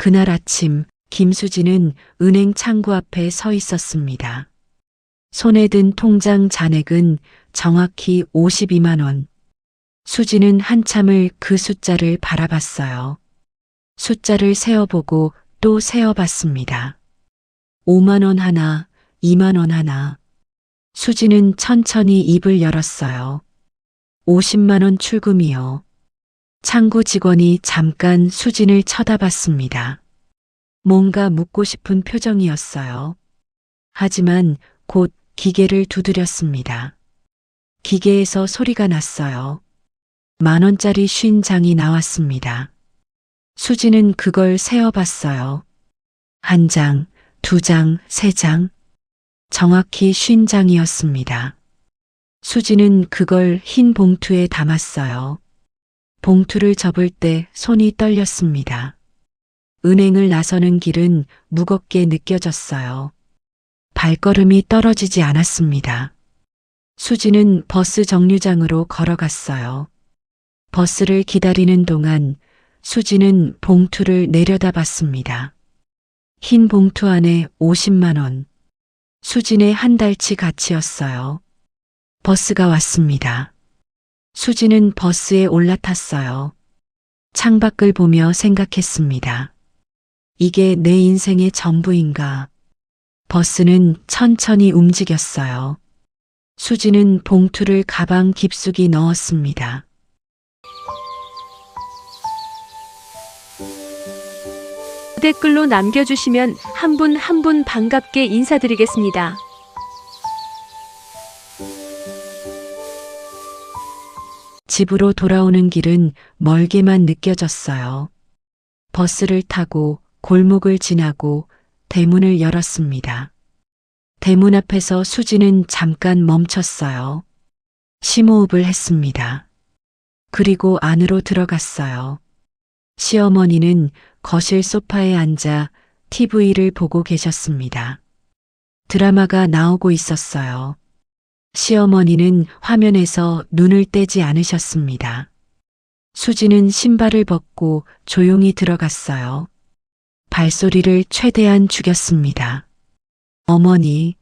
그날 아침 김수진은 은행 창구 앞에 서 있었습니다. 손에 든 통장 잔액은 정확히 52만 원. 수진은 한참을 그 숫자를 바라봤어요. 숫자를 세어보고 또 세어봤습니다. 5만 원 하나, 2만 원 하나. 수진은 천천히 입을 열었어요. 50만 원 출금이요. 창구 직원이 잠깐 수진을 쳐다봤습니다. 뭔가 묻고 싶은 표정이었어요. 하지만 곧 기계를 두드렸습니다. 기계에서 소리가 났어요. 10,000원짜리 50장이 나왔습니다. 수진은 그걸 세어봤어요. 1장, 2장, 3장. 정확히 50장이었습니다. 수진은 그걸 흰 봉투에 담았어요. 봉투를 접을 때 손이 떨렸습니다. 은행을 나서는 길은 무겁게 느껴졌어요. 발걸음이 떨어지지 않았습니다. 수진은 버스 정류장으로 걸어갔어요. 버스를 기다리는 동안 수진은 봉투를 내려다봤습니다. 흰 봉투 안에 50만 원. 수진의 한 달치 가치였어요. 버스가 왔습니다. 수진은 버스에 올라탔어요. 창밖을 보며 생각했습니다. 이게 내 인생의 전부인가? 버스는 천천히 움직였어요. 수진은 봉투를 가방 깊숙이 넣었습니다. 댓글로 남겨주시면 한 분 한 분 반갑게 인사드리겠습니다. 집으로 돌아오는 길은 멀게만 느껴졌어요. 버스를 타고 골목을 지나고 대문을 열었습니다. 대문 앞에서 수진은 잠깐 멈췄어요. 심호흡을 했습니다. 그리고 안으로 들어갔어요. 시어머니는 거실 소파에 앉아 TV를 보고 계셨습니다. 드라마가 나오고 있었어요. 시어머니는 화면에서 눈을 떼지 않으셨습니다. 수진은 신발을 벗고 조용히 들어갔어요. 발소리를 최대한 죽였습니다. 어머니.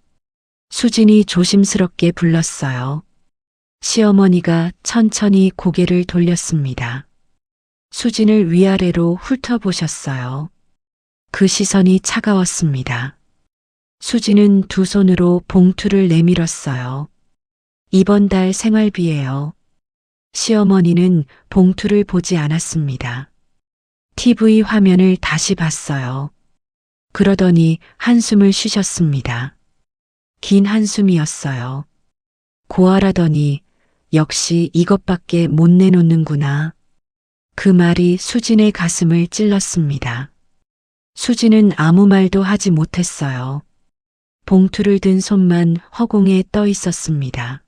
수진이 조심스럽게 불렀어요. 시어머니가 천천히 고개를 돌렸습니다. 수진을 위아래로 훑어보셨어요. 그 시선이 차가웠습니다. 수진은 두 손으로 봉투를 내밀었어요. 이번 달 생활비예요. 시어머니는 봉투를 보지 않았습니다. TV 화면을 다시 봤어요. 그러더니 한숨을 쉬셨습니다. 긴 한숨이었어요. 고아라더니 역시 이것밖에 못 내놓는구나. 그 말이 수진의 가슴을 찔렀습니다. 수진은 아무 말도 하지 못했어요. 봉투를 든 손만 허공에 떠 있었습니다.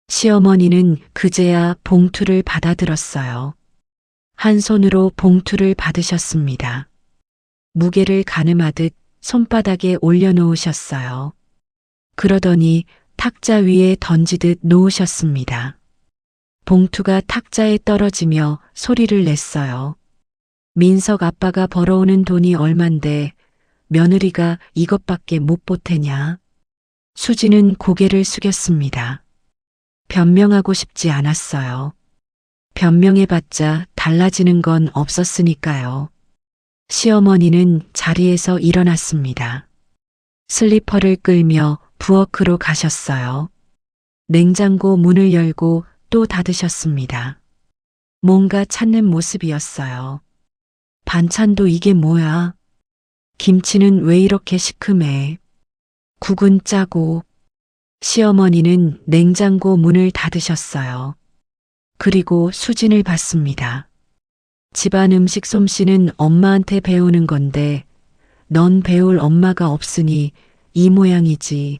시어머니는 그제야 봉투를 받아들었어요. 한 손으로 봉투를 받으셨습니다. 무게를 가늠하듯 손바닥에 올려놓으셨어요. 그러더니 탁자 위에 던지듯 놓으셨습니다. 봉투가 탁자에 떨어지며 소리를 냈어요. 민석 아빠가 벌어오는 돈이 얼만데 며느리가 이것밖에 못 보태냐? 수진은 고개를 숙였습니다. 변명하고 싶지 않았어요. 변명해봤자 달라지는 건 없었으니까요. 시어머니는 자리에서 일어났습니다. 슬리퍼를 끌며 부엌으로 가셨어요. 냉장고 문을 열고 또 닫으셨습니다. 뭔가 찾는 모습이었어요. 반찬도 이게 뭐야? 김치는 왜 이렇게 시큼해? 국은 짜고. 시어머니는 냉장고 문을 닫으셨어요. 그리고 수진을 봤습니다. 집안 음식 솜씨는 엄마한테 배우는 건데 넌 배울 엄마가 없으니 이 모양이지.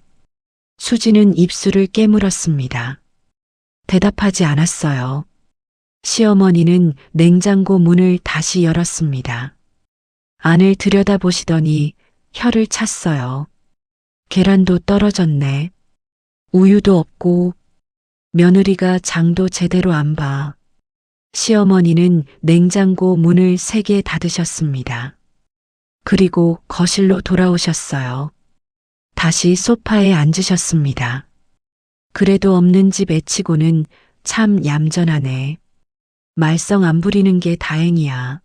수진은 입술을 깨물었습니다. 대답하지 않았어요. 시어머니는 냉장고 문을 다시 열었습니다. 안을 들여다보시더니 혀를 찼어요. 계란도 떨어졌네. 우유도 없고 며느리가 장도 제대로 안 봐. 시어머니는 냉장고 문을 3개 닫으셨습니다. 그리고 거실로 돌아오셨어요. 다시 소파에 앉으셨습니다. 그래도 없는 집 애치고는 참 얌전하네. 말썽 안 부리는 게 다행이야.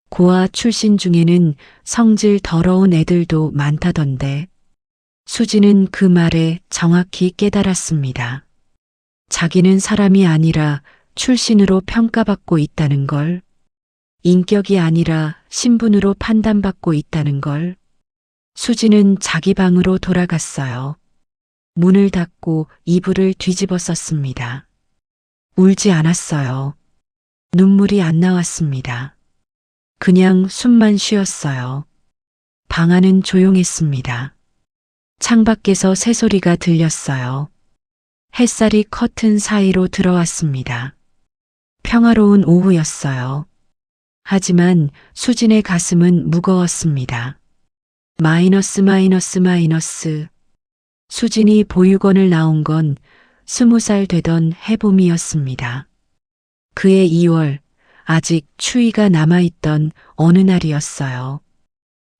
고아 출신 중에는 성질 더러운 애들도 많다던데. 수지는 그 말에 정확히 깨달았습니다. 자기는 사람이 아니라 출신으로 평가받고 있다는 걸, 인격이 아니라 신분으로 판단받고 있다는 걸. 수지는 자기 방으로 돌아갔어요. 문을 닫고 이불을 뒤집어 썼습니다. 울지 않았어요. 눈물이 안 나왔습니다. 그냥 숨만 쉬었어요. 방 안은 조용했습니다. 창밖에서 새소리가 들렸어요. 햇살이 커튼 사이로 들어왔습니다. 평화로운 오후였어요. 하지만 수진의 가슴은 무거웠습니다. 마이너스. 수진이 보육원을 나온 건 20살 되던 해봄이었습니다. 그해 2월, 아직 추위가 남아있던 어느 날이었어요.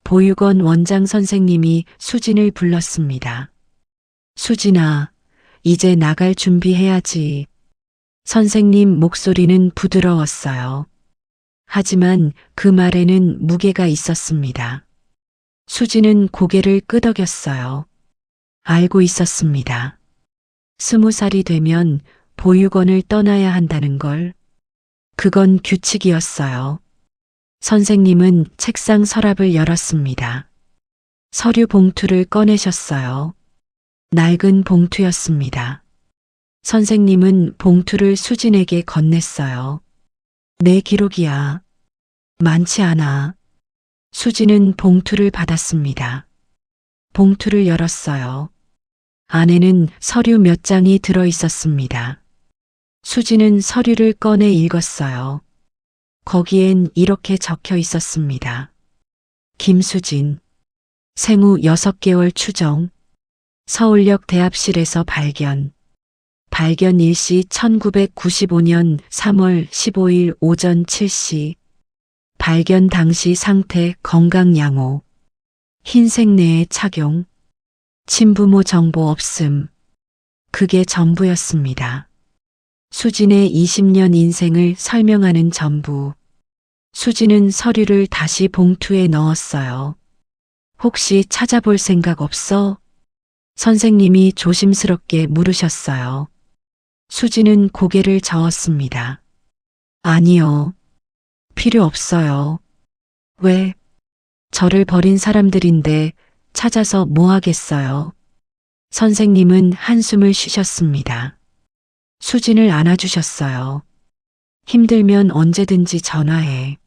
보육원 원장 선생님이 수진을 불렀습니다. 수진아, 이제 나갈 준비해야지. 선생님 목소리는 부드러웠어요. 하지만 그 말에는 무게가 있었습니다. 수지는 고개를 끄덕였어요. 알고 있었습니다. 20살이 되면 보육원을 떠나야 한다는 걸. 그건 규칙이었어요. 선생님은 책상 서랍을 열었습니다. 서류 봉투를 꺼내셨어요. 낡은 봉투였습니다. 선생님은 봉투를 수진에게 건넸어요. 내 기록이야. 많지 않아. 수지는 봉투를 받았습니다. 봉투를 열었어요. 안에는 서류 몇 장이 들어 있었습니다. 수지는 서류를 꺼내 읽었어요. 거기엔 이렇게 적혀 있었습니다. 김수진, 생후 6개월 추정, 서울역 대합실에서 발견. 발견 일시 1995년 3월 15일 오전 7시. 발견 당시 상태 건강 양호. 흰색 내에 착용. 친부모 정보 없음. 그게 전부였습니다. 수진의 20년 인생을 설명하는 전부. 수진은 서류를 다시 봉투에 넣었어요. 혹시 찾아볼 생각 없어? 선생님이 조심스럽게 물으셨어요. 수지는 고개를 저었습니다. 아니요. 필요 없어요. 왜? 저를 버린 사람들인데 찾아서 뭐 하겠어요? 선생님은 한숨을 쉬셨습니다. 수진을 안아주셨어요. 힘들면 언제든지 전화해.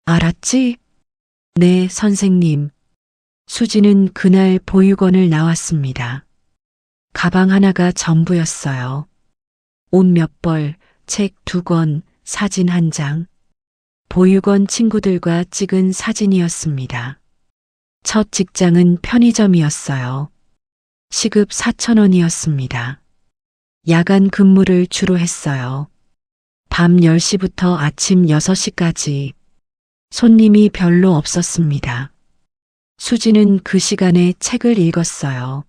알았지? 네, 선생님. 수지는 그날 보육원을 나왔습니다. 가방 하나가 전부였어요. 옷 몇 벌, 책 2권, 사진 1장. 보육원 친구들과 찍은 사진이었습니다. 첫 직장은 편의점이었어요. 시급 4,000원이었습니다. 야간 근무를 주로 했어요. 밤 10시부터 아침 6시까지. 손님이 별로 없었습니다. 수지는 그 시간에 책을 읽었어요.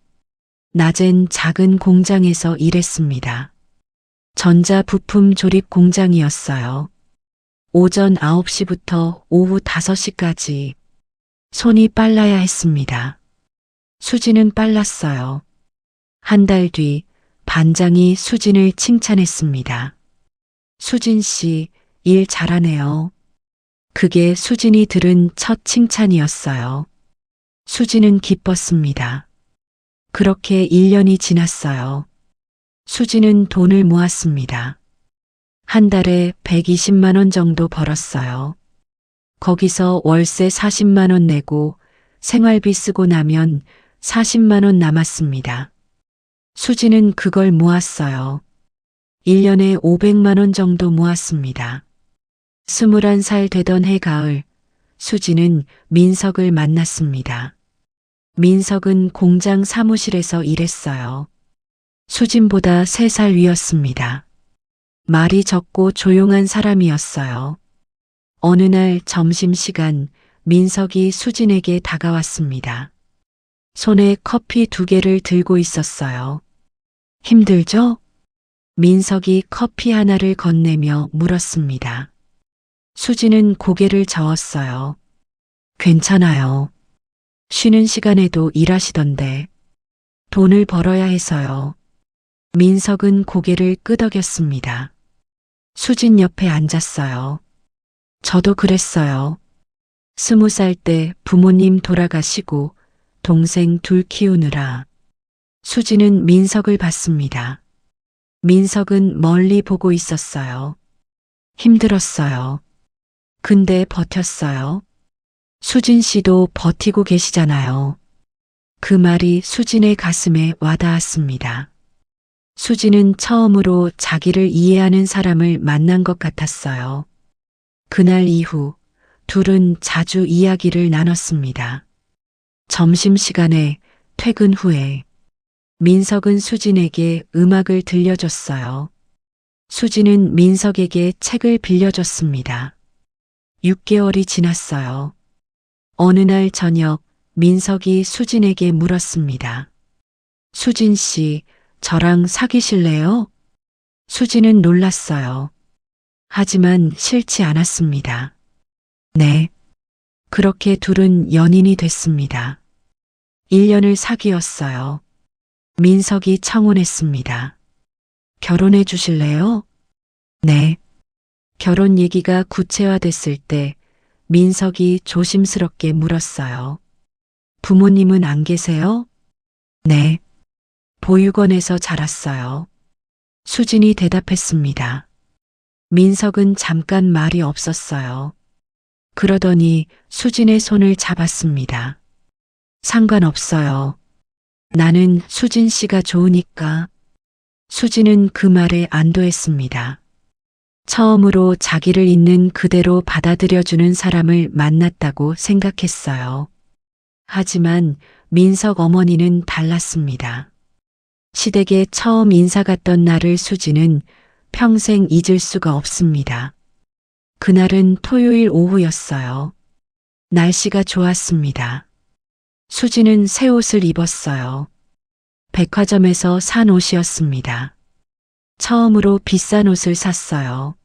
낮엔 작은 공장에서 일했습니다. 전자부품 조립 공장이었어요. 오전 9시부터 오후 5시까지. 손이 빨라야 했습니다. 수지는 빨랐어요. 한 달 뒤 반장이 수진을 칭찬했습니다. 수진 씨, 일 잘하네요. 그게 수진이 들은 첫 칭찬이었어요. 수지는 기뻤습니다. 그렇게 1년이 지났어요. 수지는 돈을 모았습니다. 한 달에 120만 원 정도 벌었어요. 거기서 월세 40만 원 내고 생활비 쓰고 나면 40만 원 남았습니다. 수지는 그걸 모았어요. 1년에 500만 원 정도 모았습니다. 21살 되던 해 가을, 수지는 민석을 만났습니다. 민석은 공장 사무실에서 일했어요. 수진보다 3살 위였습니다. 말이 적고 조용한 사람이었어요. 어느 날 점심시간 민석이 수진에게 다가왔습니다. 손에 커피 2개를 들고 있었어요. 힘들죠? 민석이 커피 하나를 건네며 물었습니다. 수진은 고개를 저었어요. 괜찮아요. 쉬는 시간에도 일하시던데. 돈을 벌어야 해서요. 민석은 고개를 끄덕였습니다. 수진 옆에 앉았어요. 저도 그랬어요. 20살 때 부모님 돌아가시고 동생 2 키우느라. 수진은 민석을 봤습니다. 민석은 멀리 보고 있었어요. 힘들었어요. 근데 버텼어요. 수진 씨도 버티고 계시잖아요. 그 말이 수진의 가슴에 와닿았습니다. 수진은 처음으로 자기를 이해하는 사람을 만난 것 같았어요. 그날 이후 둘은 자주 이야기를 나눴습니다. 점심시간에, 퇴근 후에 민석은 수진에게 음악을 들려줬어요. 수진은 민석에게 책을 빌려줬습니다. 6개월이 지났어요. 어느 날 저녁 민석이 수진에게 물었습니다. 수진 씨, 저랑 사귀실래요? 수진은 놀랐어요. 하지만 싫지 않았습니다. 네. 그렇게 둘은 연인이 됐습니다. 1년을 사귀었어요. 민석이 청혼했습니다. 결혼해 주실래요? 네. 결혼 얘기가 구체화됐을 때 민석이 조심스럽게 물었어요. 부모님은 안 계세요? 네. 보육원에서 자랐어요. 수진이 대답했습니다. 민석은 잠깐 말이 없었어요. 그러더니 수진의 손을 잡았습니다. 상관없어요. 나는 수진 씨가 좋으니까. 수진은 그 말에 안도했습니다. 처음으로 자기를 있는 그대로 받아들여주는 사람을 만났다고 생각했어요. 하지만 민석 어머니는 달랐습니다. 시댁에 처음 인사 갔던 날을 수진은 평생 잊을 수가 없습니다. 그날은 토요일 오후였어요. 날씨가 좋았습니다. 수진은 새 옷을 입었어요. 백화점에서 산 옷이었습니다. 처음으로 비싼 옷을 샀어요.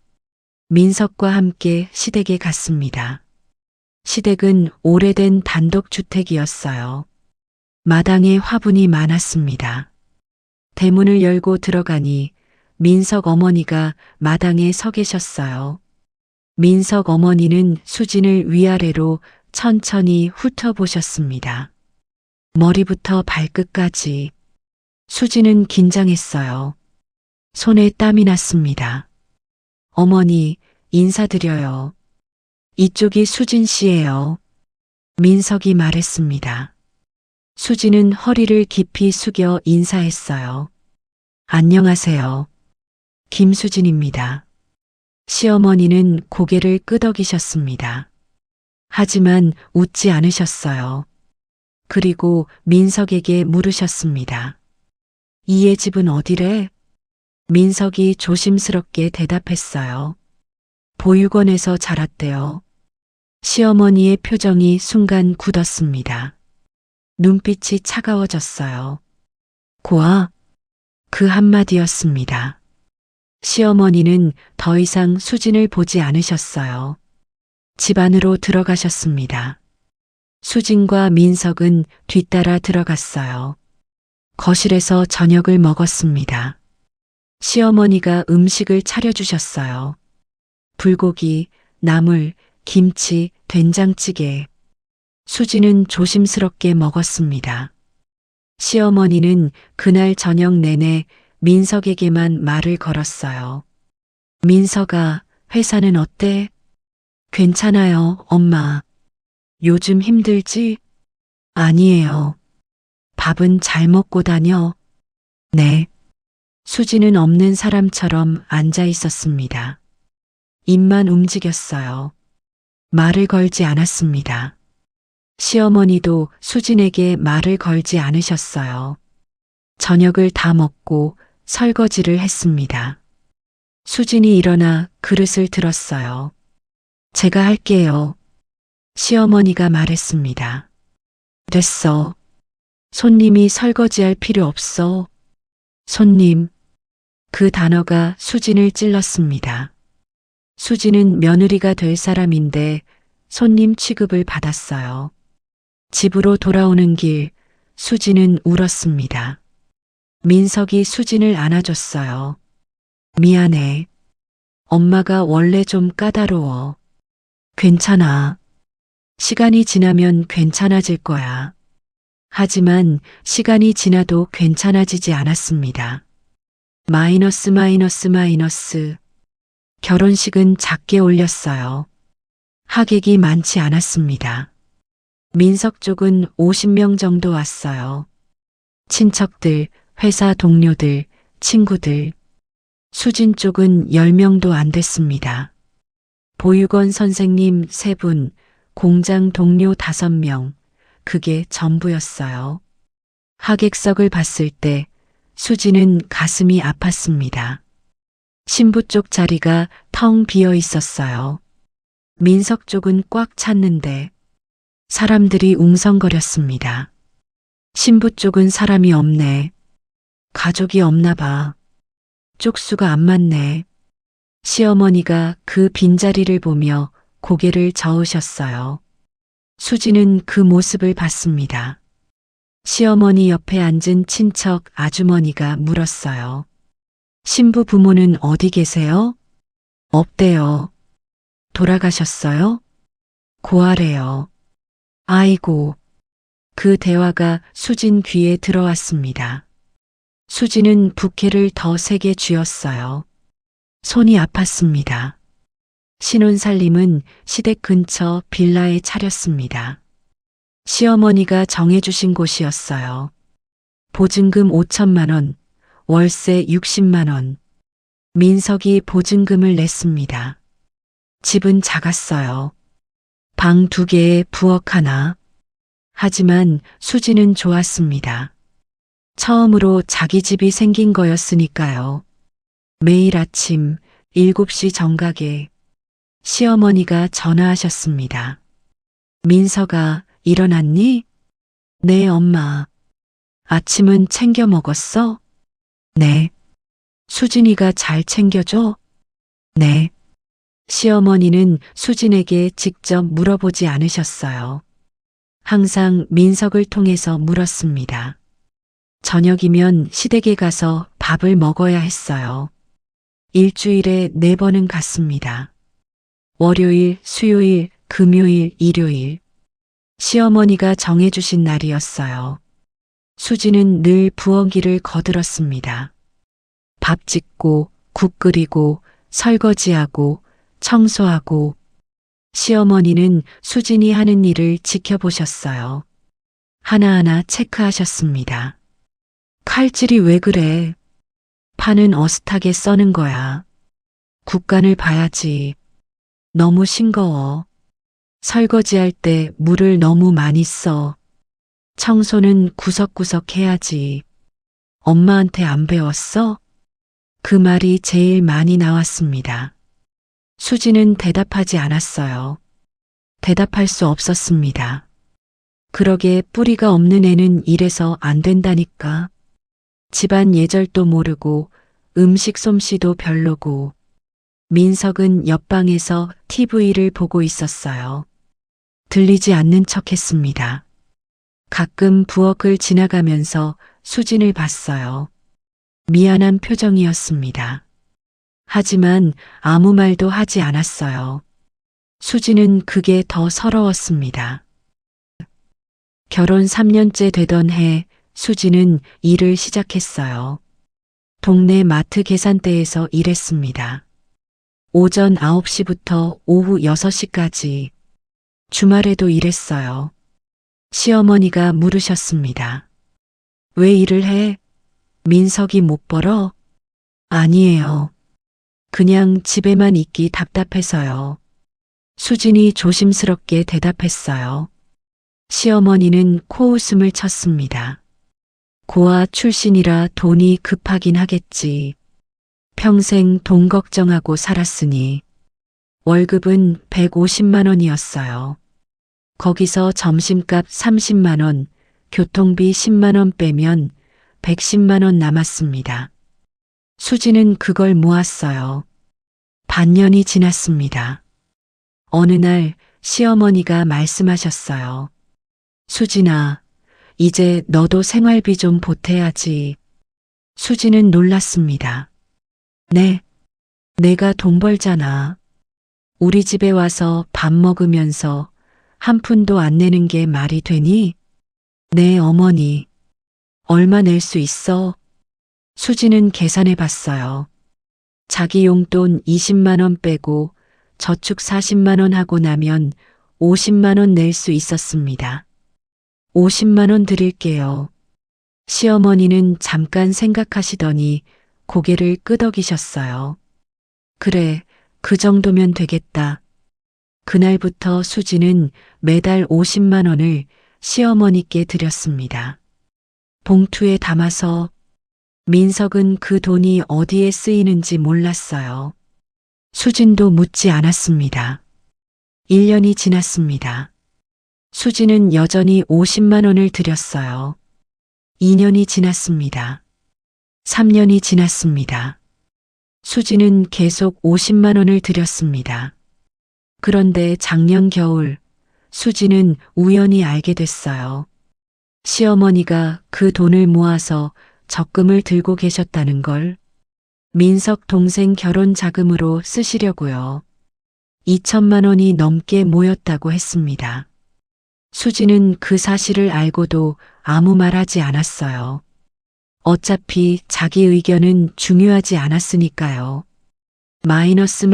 민석과 함께 시댁에 갔습니다. 시댁은 오래된 단독주택이었어요. 마당에 화분이 많았습니다. 대문을 열고 들어가니 민석 어머니가 마당에 서 계셨어요. 민석 어머니는 수진을 위아래로 천천히 훑어보셨습니다. 머리부터 발끝까지. 수진은 긴장했어요. 손에 땀이 났습니다. 어머니, 인사드려요. 이쪽이 수진 씨예요. 민석이 말했습니다. 수진은 허리를 깊이 숙여 인사했어요. 안녕하세요. 김수진입니다. 시어머니는 고개를 끄덕이셨습니다. 하지만 웃지 않으셨어요. 그리고 민석에게 물으셨습니다. 이의 집은 어디래? 민석이 조심스럽게 대답했어요. 보육원에서 자랐대요. 시어머니의 표정이 순간 굳었습니다. 눈빛이 차가워졌어요. 고아, 그 한마디였습니다. 시어머니는 더 이상 수진을 보지 않으셨어요. 집 안으로 들어가셨습니다. 수진과 민석은 뒤따라 들어갔어요. 거실에서 저녁을 먹었습니다. 시어머니가 음식을 차려주셨어요. 불고기, 나물, 김치, 된장찌개. 수진은 조심스럽게 먹었습니다. 시어머니는 그날 저녁 내내 민석에게만 말을 걸었어요. 민석아, 회사는 어때? 괜찮아요, 엄마. 요즘 힘들지? 아니에요. 밥은 잘 먹고 다녀? 네. 수진은 없는 사람처럼 앉아 있었습니다. 입만 움직였어요. 말을 걸지 않았습니다. 시어머니도 수진에게 말을 걸지 않으셨어요. 저녁을 다 먹고 설거지를 했습니다. 수진이 일어나 그릇을 들었어요. 제가 할게요. 시어머니가 말했습니다. 됐어. 손님이 설거지할 필요 없어. 손님. 그 단어가 수진을 찔렀습니다. 수진은 며느리가 될 사람인데 손님 취급을 받았어요. 집으로 돌아오는 길, 수진은 울었습니다. 민석이 수진을 안아줬어요. 미안해. 엄마가 원래 좀 까다로워. 괜찮아. 시간이 지나면 괜찮아질 거야. 하지만 시간이 지나도 괜찮아지지 않았습니다. 마이너스. 결혼식은 작게 올렸어요. 하객이 많지 않았습니다. 민석 쪽은 50명 정도 왔어요. 친척들, 회사 동료들, 친구들. 수진 쪽은 10명도 안 됐습니다. 보육원 선생님 3분, 공장 동료 5명, 그게 전부였어요. 하객석을 봤을 때 수진은 가슴이 아팠습니다. 신부 쪽 자리가 텅 비어 있었어요. 민석 쪽은 꽉 찼는데 사람들이 웅성거렸습니다. 신부 쪽은 사람이 없네. 가족이 없나 봐. 쪽수가 안 맞네. 시어머니가 그 빈자리를 보며 고개를 저으셨어요. 수지는 그 모습을 봤습니다. 시어머니 옆에 앉은 친척 아주머니가 물었어요. 신부 부모는 어디 계세요? 없대요. 돌아가셨어요? 고아래요. 아이고. 그 대화가 수진 귀에 들어왔습니다. 수진은 부케를 더 세게 쥐었어요. 손이 아팠습니다. 신혼살림은 시댁 근처 빌라에 차렸습니다. 시어머니가 정해주신 곳이었어요. 보증금 5천만 원, 월세 60만 원. 민석이 보증금을 냈습니다. 집은 작았어요. 방 2개에 부엌 하나. 하지만 수지는 좋았습니다. 처음으로 자기 집이 생긴 거였으니까요. 매일 아침 7시 정각에 시어머니가 전화하셨습니다. 민석아, 일어났니? 네, 엄마. 아침은 챙겨 먹었어? 네. 수진이가 잘 챙겨줘? 네. 시어머니는 수진에게 직접 물어보지 않으셨어요. 항상 민석을 통해서 물었습니다. 저녁이면 시댁에 가서 밥을 먹어야 했어요. 일주일에 4번은 갔습니다. 월요일, 수요일, 금요일, 일요일. 시어머니가 정해주신 날이었어요. 수지는 늘 부엌일을 거들었습니다. 밥 짓고, 국 끓이고, 설거지하고, 청소하고. 시어머니는 수진이 하는 일을 지켜보셨어요. 하나하나 체크하셨습니다. 칼질이 왜 그래? 파는 어슷하게 써는 거야. 국간을 봐야지. 너무 싱거워. 설거지할 때 물을 너무 많이 써. 청소는 구석구석 해야지. 엄마한테 안 배웠어? 그 말이 제일 많이 나왔습니다. 수지는 대답하지 않았어요. 대답할 수 없었습니다. 그러게 뿌리가 없는 애는 이래서 안 된다니까. 집안 예절도 모르고 음식 솜씨도 별로고. 민석은 옆방에서 TV를 보고 있었어요. 들리지 않는 척 했습니다. 가끔 부엌을 지나가면서 수진을 봤어요. 미안한 표정이었습니다. 하지만 아무 말도 하지 않았어요. 수진은 그게 더 서러웠습니다. 결혼 3년째 되던 해 수진은 일을 시작했어요. 동네 마트 계산대에서 일했습니다. 오전 9시부터 오후 6시까지. 주말에도 일했어요. 시어머니가 물으셨습니다. 왜 일을 해? 민석이 못 벌어? 아니에요. 그냥 집에만 있기 답답해서요. 수진이 조심스럽게 대답했어요. 시어머니는 코웃음을 쳤습니다. 고아 출신이라 돈이 급하긴 하겠지. 평생 돈 걱정하고 살았으니. 월급은 150만 원이었어요. 거기서 점심값 30만 원, 교통비 10만 원 빼면 110만 원 남았습니다. 수지는 그걸 모았어요. 반년이 지났습니다. 어느 날 시어머니가 말씀하셨어요. 수진아, 이제 너도 생활비 좀 보태야지. 수지는 놀랐습니다. 네, 내가 돈 벌잖아. 우리 집에 와서 밥 먹으면서 한 푼도 안 내는 게 말이 되니? 네, 어머니. 얼마 낼 수 있어? 수지는 계산해 봤어요. 자기 용돈 20만 원 빼고 저축 40만 원 하고 나면 50만 원 낼 수 있었습니다. 50만 원 드릴게요. 시어머니는 잠깐 생각하시더니 고개를 끄덕이셨어요. 그래, 그 정도면 되겠다. 그날부터 수지는 매달 50만 원을 시어머니께 드렸습니다. 봉투에 담아서 민석은 그 돈이 어디에 쓰이는지 몰랐어요. 수진도 묻지 않았습니다. 1년이 지났습니다. 수지는 여전히 50만 원을 드렸어요. 2년이 지났습니다. 3년이 지났습니다. 수지는 계속 50만 원을 드렸습니다. 그런데 작년 겨울 수지는 우연히 알게 됐어요. 시어머니가 그 돈을 모아서 적금을 들고 계셨다는 걸. 민석 동생 결혼 자금으로 쓰시려고요. 2천만 원이 넘게 모였다고 했습니다. 수지는 그 사실을 알고도 아무 말하지 않았어요. 어차피 자기 의견은 중요하지 않았으니까요. 마이너스.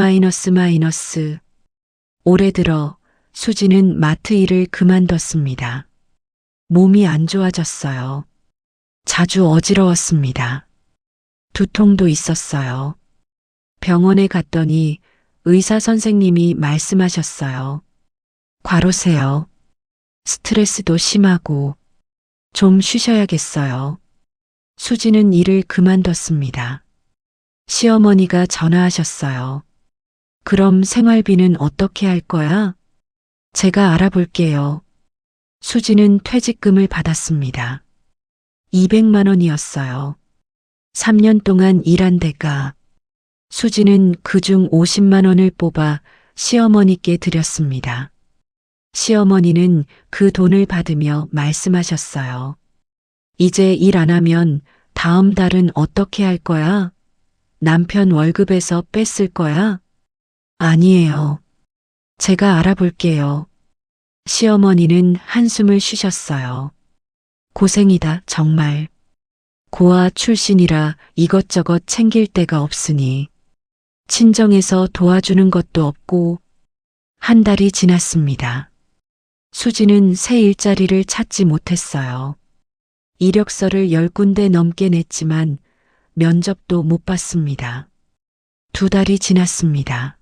올해 들어 수지는 마트 일을 그만뒀습니다. 몸이 안 좋아졌어요. 자주 어지러웠습니다. 두통도 있었어요. 병원에 갔더니 의사 선생님이 말씀하셨어요. 과로세요. 스트레스도 심하고 좀 쉬셔야겠어요. 수지는 일을 그만뒀습니다. 시어머니가 전화하셨어요. 그럼 생활비는 어떻게 할 거야? 제가 알아볼게요. 수지는 퇴직금을 받았습니다. 200만 원이었어요. 3년 동안 일한 대가. 수지는 그중 50만 원을 뽑아 시어머니께 드렸습니다. 시어머니는 그 돈을 받으며 말씀하셨어요. 이제 일 안 하면 다음 달은 어떻게 할 거야? 남편 월급에서 뺐을 거야? 아니에요. 제가 알아볼게요. 시어머니는 한숨을 쉬셨어요. 고생이다, 정말. 고아 출신이라 이것저것 챙길 데가 없으니 친정에서 도와주는 것도 없고. 한 달이 지났습니다. 수지는 새 일자리를 찾지 못했어요. 이력서를 10군데 넘게 냈지만 면접도 못 봤습니다. 2달이 지났습니다.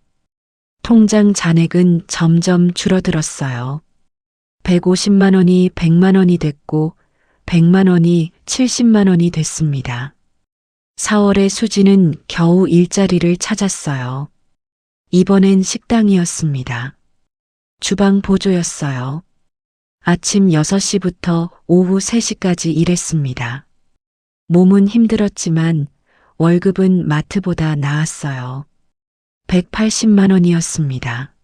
통장 잔액은 점점 줄어들었어요. 150만 원이 100만 원이 됐고 100만 원이 70만 원이 됐습니다. 4월에 수지는 겨우 일자리를 찾았어요. 이번엔 식당이었습니다. 주방 보조였어요. 아침 6시부터 오후 3시까지 일했습니다. 몸은 힘들었지만 월급은 마트보다 나았어요. 180만 원이었습니다.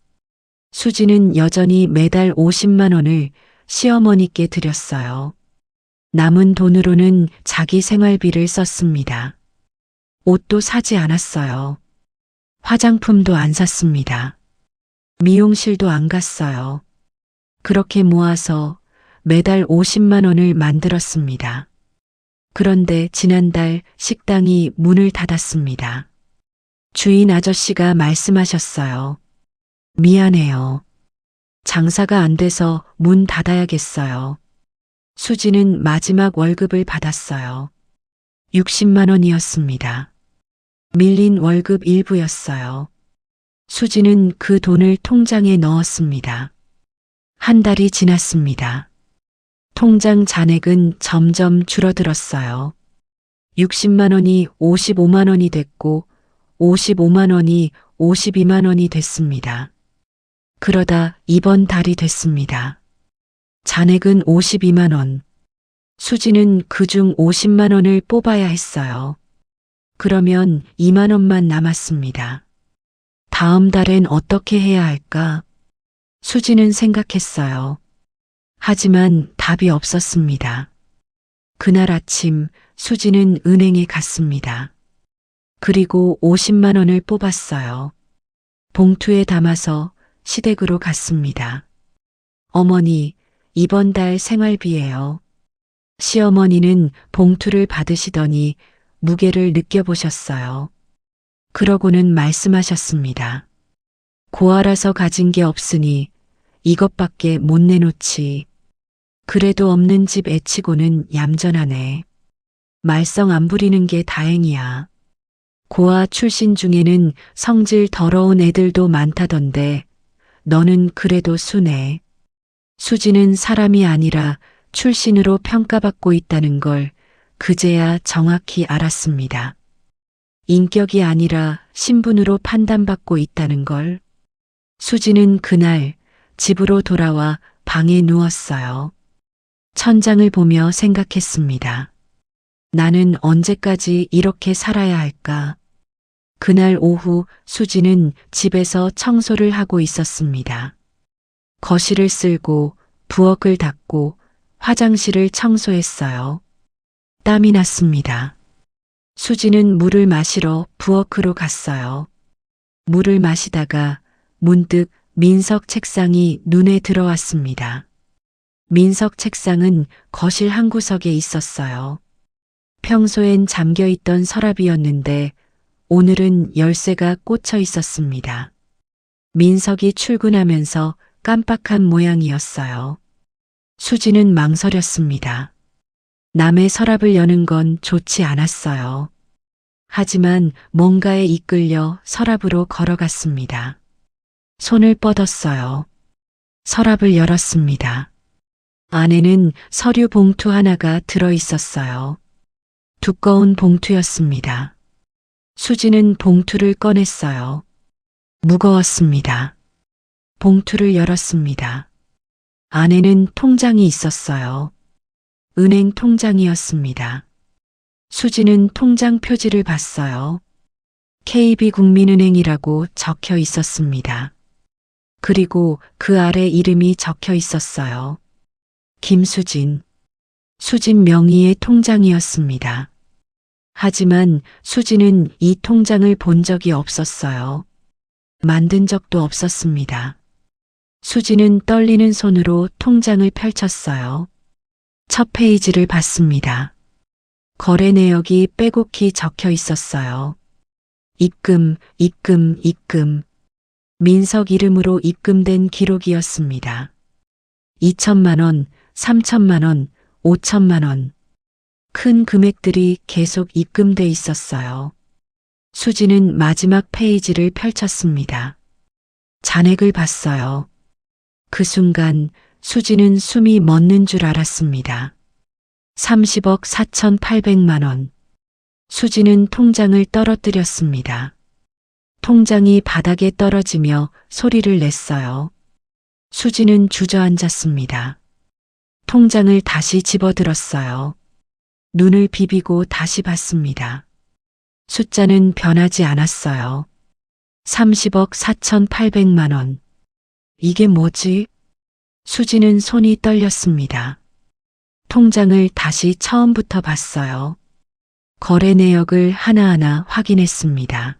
수지는 여전히 매달 50만 원을 시어머니께 드렸어요. 남은 돈으로는 자기 생활비를 썼습니다. 옷도 사지 않았어요. 화장품도 안 샀습니다. 미용실도 안 갔어요. 그렇게 모아서 매달 50만 원을 만들었습니다. 그런데 지난달 식당이 문을 닫았습니다. 주인 아저씨가 말씀하셨어요. 미안해요. 장사가 안 돼서 문 닫아야겠어요. 수지는 마지막 월급을 받았어요. 60만 원이었습니다. 밀린 월급 일부였어요. 수지는 그 돈을 통장에 넣었습니다. 한 달이 지났습니다. 통장 잔액은 점점 줄어들었어요. 60만 원이 55만 원이 됐고 55만 원이 52만 원이 됐습니다. 그러다 이번 달이 됐습니다. 잔액은 52만 원. 수지는 그중 50만 원을 뽑아야 했어요. 그러면 2만 원만 남았습니다. 다음 달엔 어떻게 해야 할까? 수지는 생각했어요. 하지만 답이 없었습니다. 그날 아침 수지는 은행에 갔습니다. 그리고 50만 원을 뽑았어요. 봉투에 담아서 시댁으로 갔습니다. 어머니, 이번 달 생활비예요. 시어머니는 봉투를 받으시더니 무게를 느껴보셨어요. 그러고는 말씀하셨습니다. 고아라서 가진 게 없으니 이것밖에 못 내놓지. 그래도 없는 집 애치고는 얌전하네. 말썽 안 부리는 게 다행이야. 고아 출신 중에는 성질 더러운 애들도 많다던데 너는 그래도 순해. 수지는 사람이 아니라 출신으로 평가받고 있다는 걸 그제야 정확히 알았습니다. 인격이 아니라 신분으로 판단받고 있다는 걸. 수지는 그날 집으로 돌아와 방에 누웠어요. 천장을 보며 생각했습니다. 나는 언제까지 이렇게 살아야 할까? 그날 오후 수지는 집에서 청소를 하고 있었습니다. 거실을 쓸고 부엌을 닦고 화장실을 청소했어요. 땀이 났습니다. 수지는 물을 마시러 부엌으로 갔어요. 물을 마시다가 문득 민석 책상이 눈에 들어왔습니다. 민석 책상은 거실 한 구석에 있었어요. 평소엔 잠겨있던 서랍이었는데 오늘은 열쇠가 꽂혀 있었습니다. 민석이 출근하면서 깜빡한 모양이었어요. 수지는 망설였습니다. 남의 서랍을 여는 건 좋지 않았어요. 하지만 뭔가에 이끌려 서랍으로 걸어갔습니다. 손을 뻗었어요. 서랍을 열었습니다. 안에는 서류 봉투 하나가 들어 있었어요. 두꺼운 봉투였습니다. 수지는 봉투를 꺼냈어요. 무거웠습니다. 봉투를 열었습니다. 안에는 통장이 있었어요. 은행 통장이었습니다. 수지는 통장 표지를 봤어요. KB국민은행이라고 적혀 있었습니다. 그리고 그 아래 이름이 적혀 있었어요. 김수진. 수진 명의의 통장이었습니다. 하지만 수지는 이 통장을 본 적이 없었어요. 만든 적도 없었습니다. 수지는 떨리는 손으로 통장을 펼쳤어요. 첫 페이지를 봤습니다. 거래 내역이 빼곡히 적혀 있었어요. 입금, 입금, 입금. 민석 이름으로 입금된 기록이었습니다. 2천만 원, 3천만 원, 5천만 원. 큰 금액들이 계속 입금돼 있었어요. 수지는 마지막 페이지를 펼쳤습니다. 잔액을 봤어요. 그 순간 수지는 숨이 멎는 줄 알았습니다. 30억 4,800만 원. 수지는 통장을 떨어뜨렸습니다. 통장이 바닥에 떨어지며 소리를 냈어요. 수지는 주저앉았습니다. 통장을 다시 집어들었어요. 눈을 비비고 다시 봤습니다. 숫자는 변하지 않았어요. 30억 4,800만 원. 이게 뭐지? 수지는 손이 떨렸습니다. 통장을 다시 처음부터 봤어요. 거래 내역을 하나하나 확인했습니다.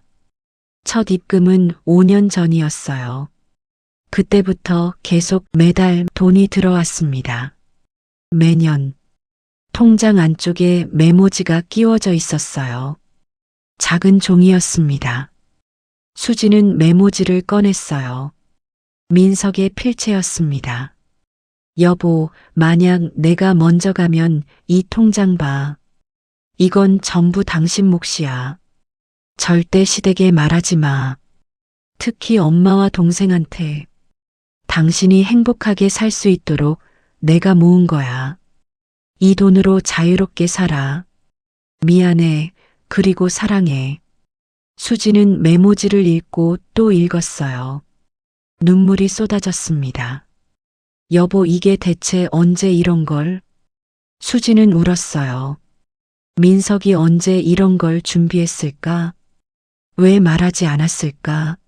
첫 입금은 5년 전이었어요. 그때부터 계속 매달 돈이 들어왔습니다. 매년. 통장 안쪽에 메모지가 끼워져 있었어요. 작은 종이였습니다. 수지는 메모지를 꺼냈어요. 민석의 필체였습니다. 여보, 만약 내가 먼저 가면 이 통장 봐. 이건 전부 당신 몫이야. 절대 시댁에 말하지 마. 특히 엄마와 동생한테. 당신이 행복하게 살 수 있도록 내가 모은 거야. 이 돈으로 자유롭게 살아. 미안해. 그리고 사랑해. 수지는 메모지를 읽고 또 읽었어요. 눈물이 쏟아졌습니다. 여보, 이게 대체 언제 이런 걸? 수지는 울었어요. 민석이 언제 이런 걸 준비했을까? 왜 말하지 않았을까?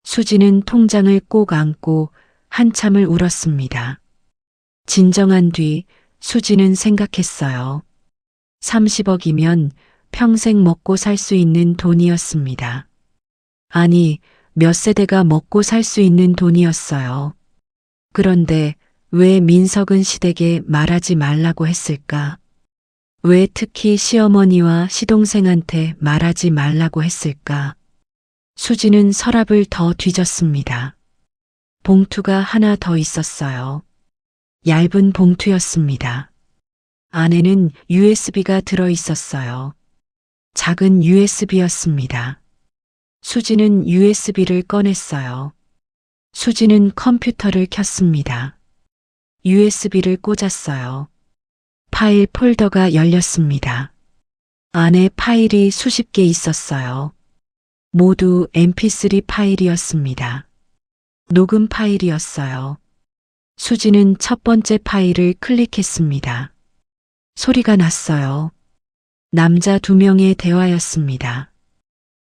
수지는 통장을 꼭 안고 한참을 울었습니다. 진정한 뒤 수지는 생각했어요. 30억이면 평생 먹고 살 수 있는 돈이었습니다. 아니, 몇 세대가 먹고 살 수 있는 돈이었어요. 그런데 왜 민석은 시댁에 말하지 말라고 했을까? 왜 특히 시어머니와 시동생한테 말하지 말라고 했을까? 수지는 서랍을 더 뒤졌습니다. 봉투가 하나 더 있었어요. 얇은 봉투였습니다. 안에는 USB가 들어 있었어요. 작은 USB였습니다. 수지는 USB를 꺼냈어요. 수지는 컴퓨터를 켰습니다. USB를 꽂았어요. 파일 폴더가 열렸습니다. 안에 파일이 수십 개 있었어요. 모두 mp3 파일이었습니다. 녹음 파일이었어요. 수지는 첫 번째 파일을 클릭했습니다. 소리가 났어요. 남자 2명의 대화였습니다.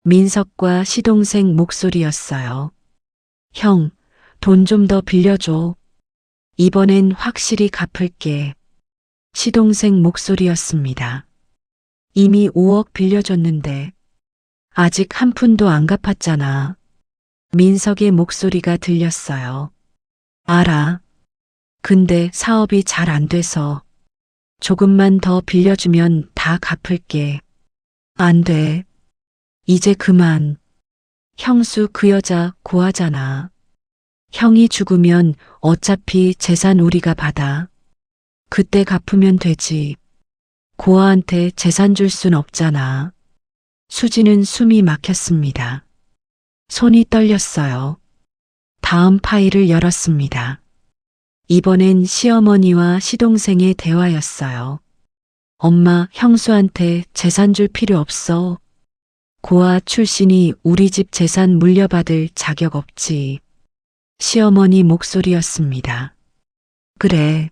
민석과 시동생 목소리였어요. 형, 돈 좀 더 빌려줘. 이번엔 확실히 갚을게. 시동생 목소리였습니다. 이미 5억 빌려줬는데 아직 한 푼도 안 갚았잖아. 민석의 목소리가 들렸어요. 알아. 근데 사업이 잘 안 돼서 조금만 더 빌려주면 다 갚을게. 안 돼. 이제 그만. 형수 그 여자 고하잖아. 형이 죽으면 어차피 재산 우리가 받아. 그때 갚으면 되지. 고아한테 재산 줄 순 없잖아. 수지는 숨이 막혔습니다. 손이 떨렸어요. 다음 파일을 열었습니다. 이번엔 시어머니와 시동생의 대화였어요. 엄마, 형수한테 재산 줄 필요 없어. 고아 출신이 우리 집 재산 물려받을 자격 없지. 시어머니 목소리였습니다. 그래.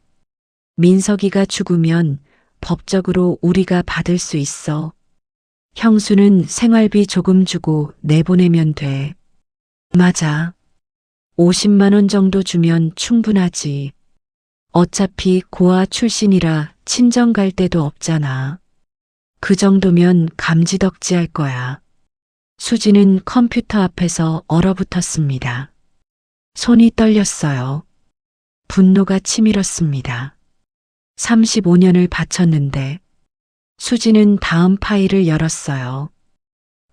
민석이가 죽으면 법적으로 우리가 받을 수 있어. 형수는 생활비 조금 주고 내보내면 돼. 맞아. 50만 원 정도 주면 충분하지. 어차피 고아 출신이라 친정 갈 데도 없잖아. 그 정도면 감지덕지 할 거야. 수지는 컴퓨터 앞에서 얼어붙었습니다. 손이 떨렸어요. 분노가 치밀었습니다. 35년을 바쳤는데 수지는 다음 파일을 열었어요.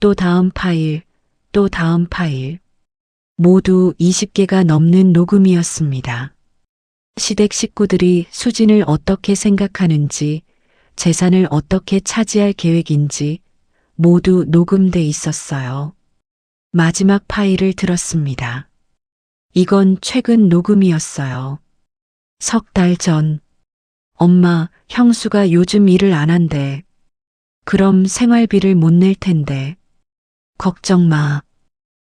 또 다음 파일, 또 다음 파일. 모두 20개가 넘는 녹음이었습니다. 시댁 식구들이 수진을 어떻게 생각하는지, 재산을 어떻게 차지할 계획인지 모두 녹음돼 있었어요. 마지막 파일을 들었습니다. 이건 최근 녹음이었어요. 석 달 전. 엄마, 형수가 요즘 일을 안 한대. 그럼 생활비를 못 낼 텐데. 걱정 마.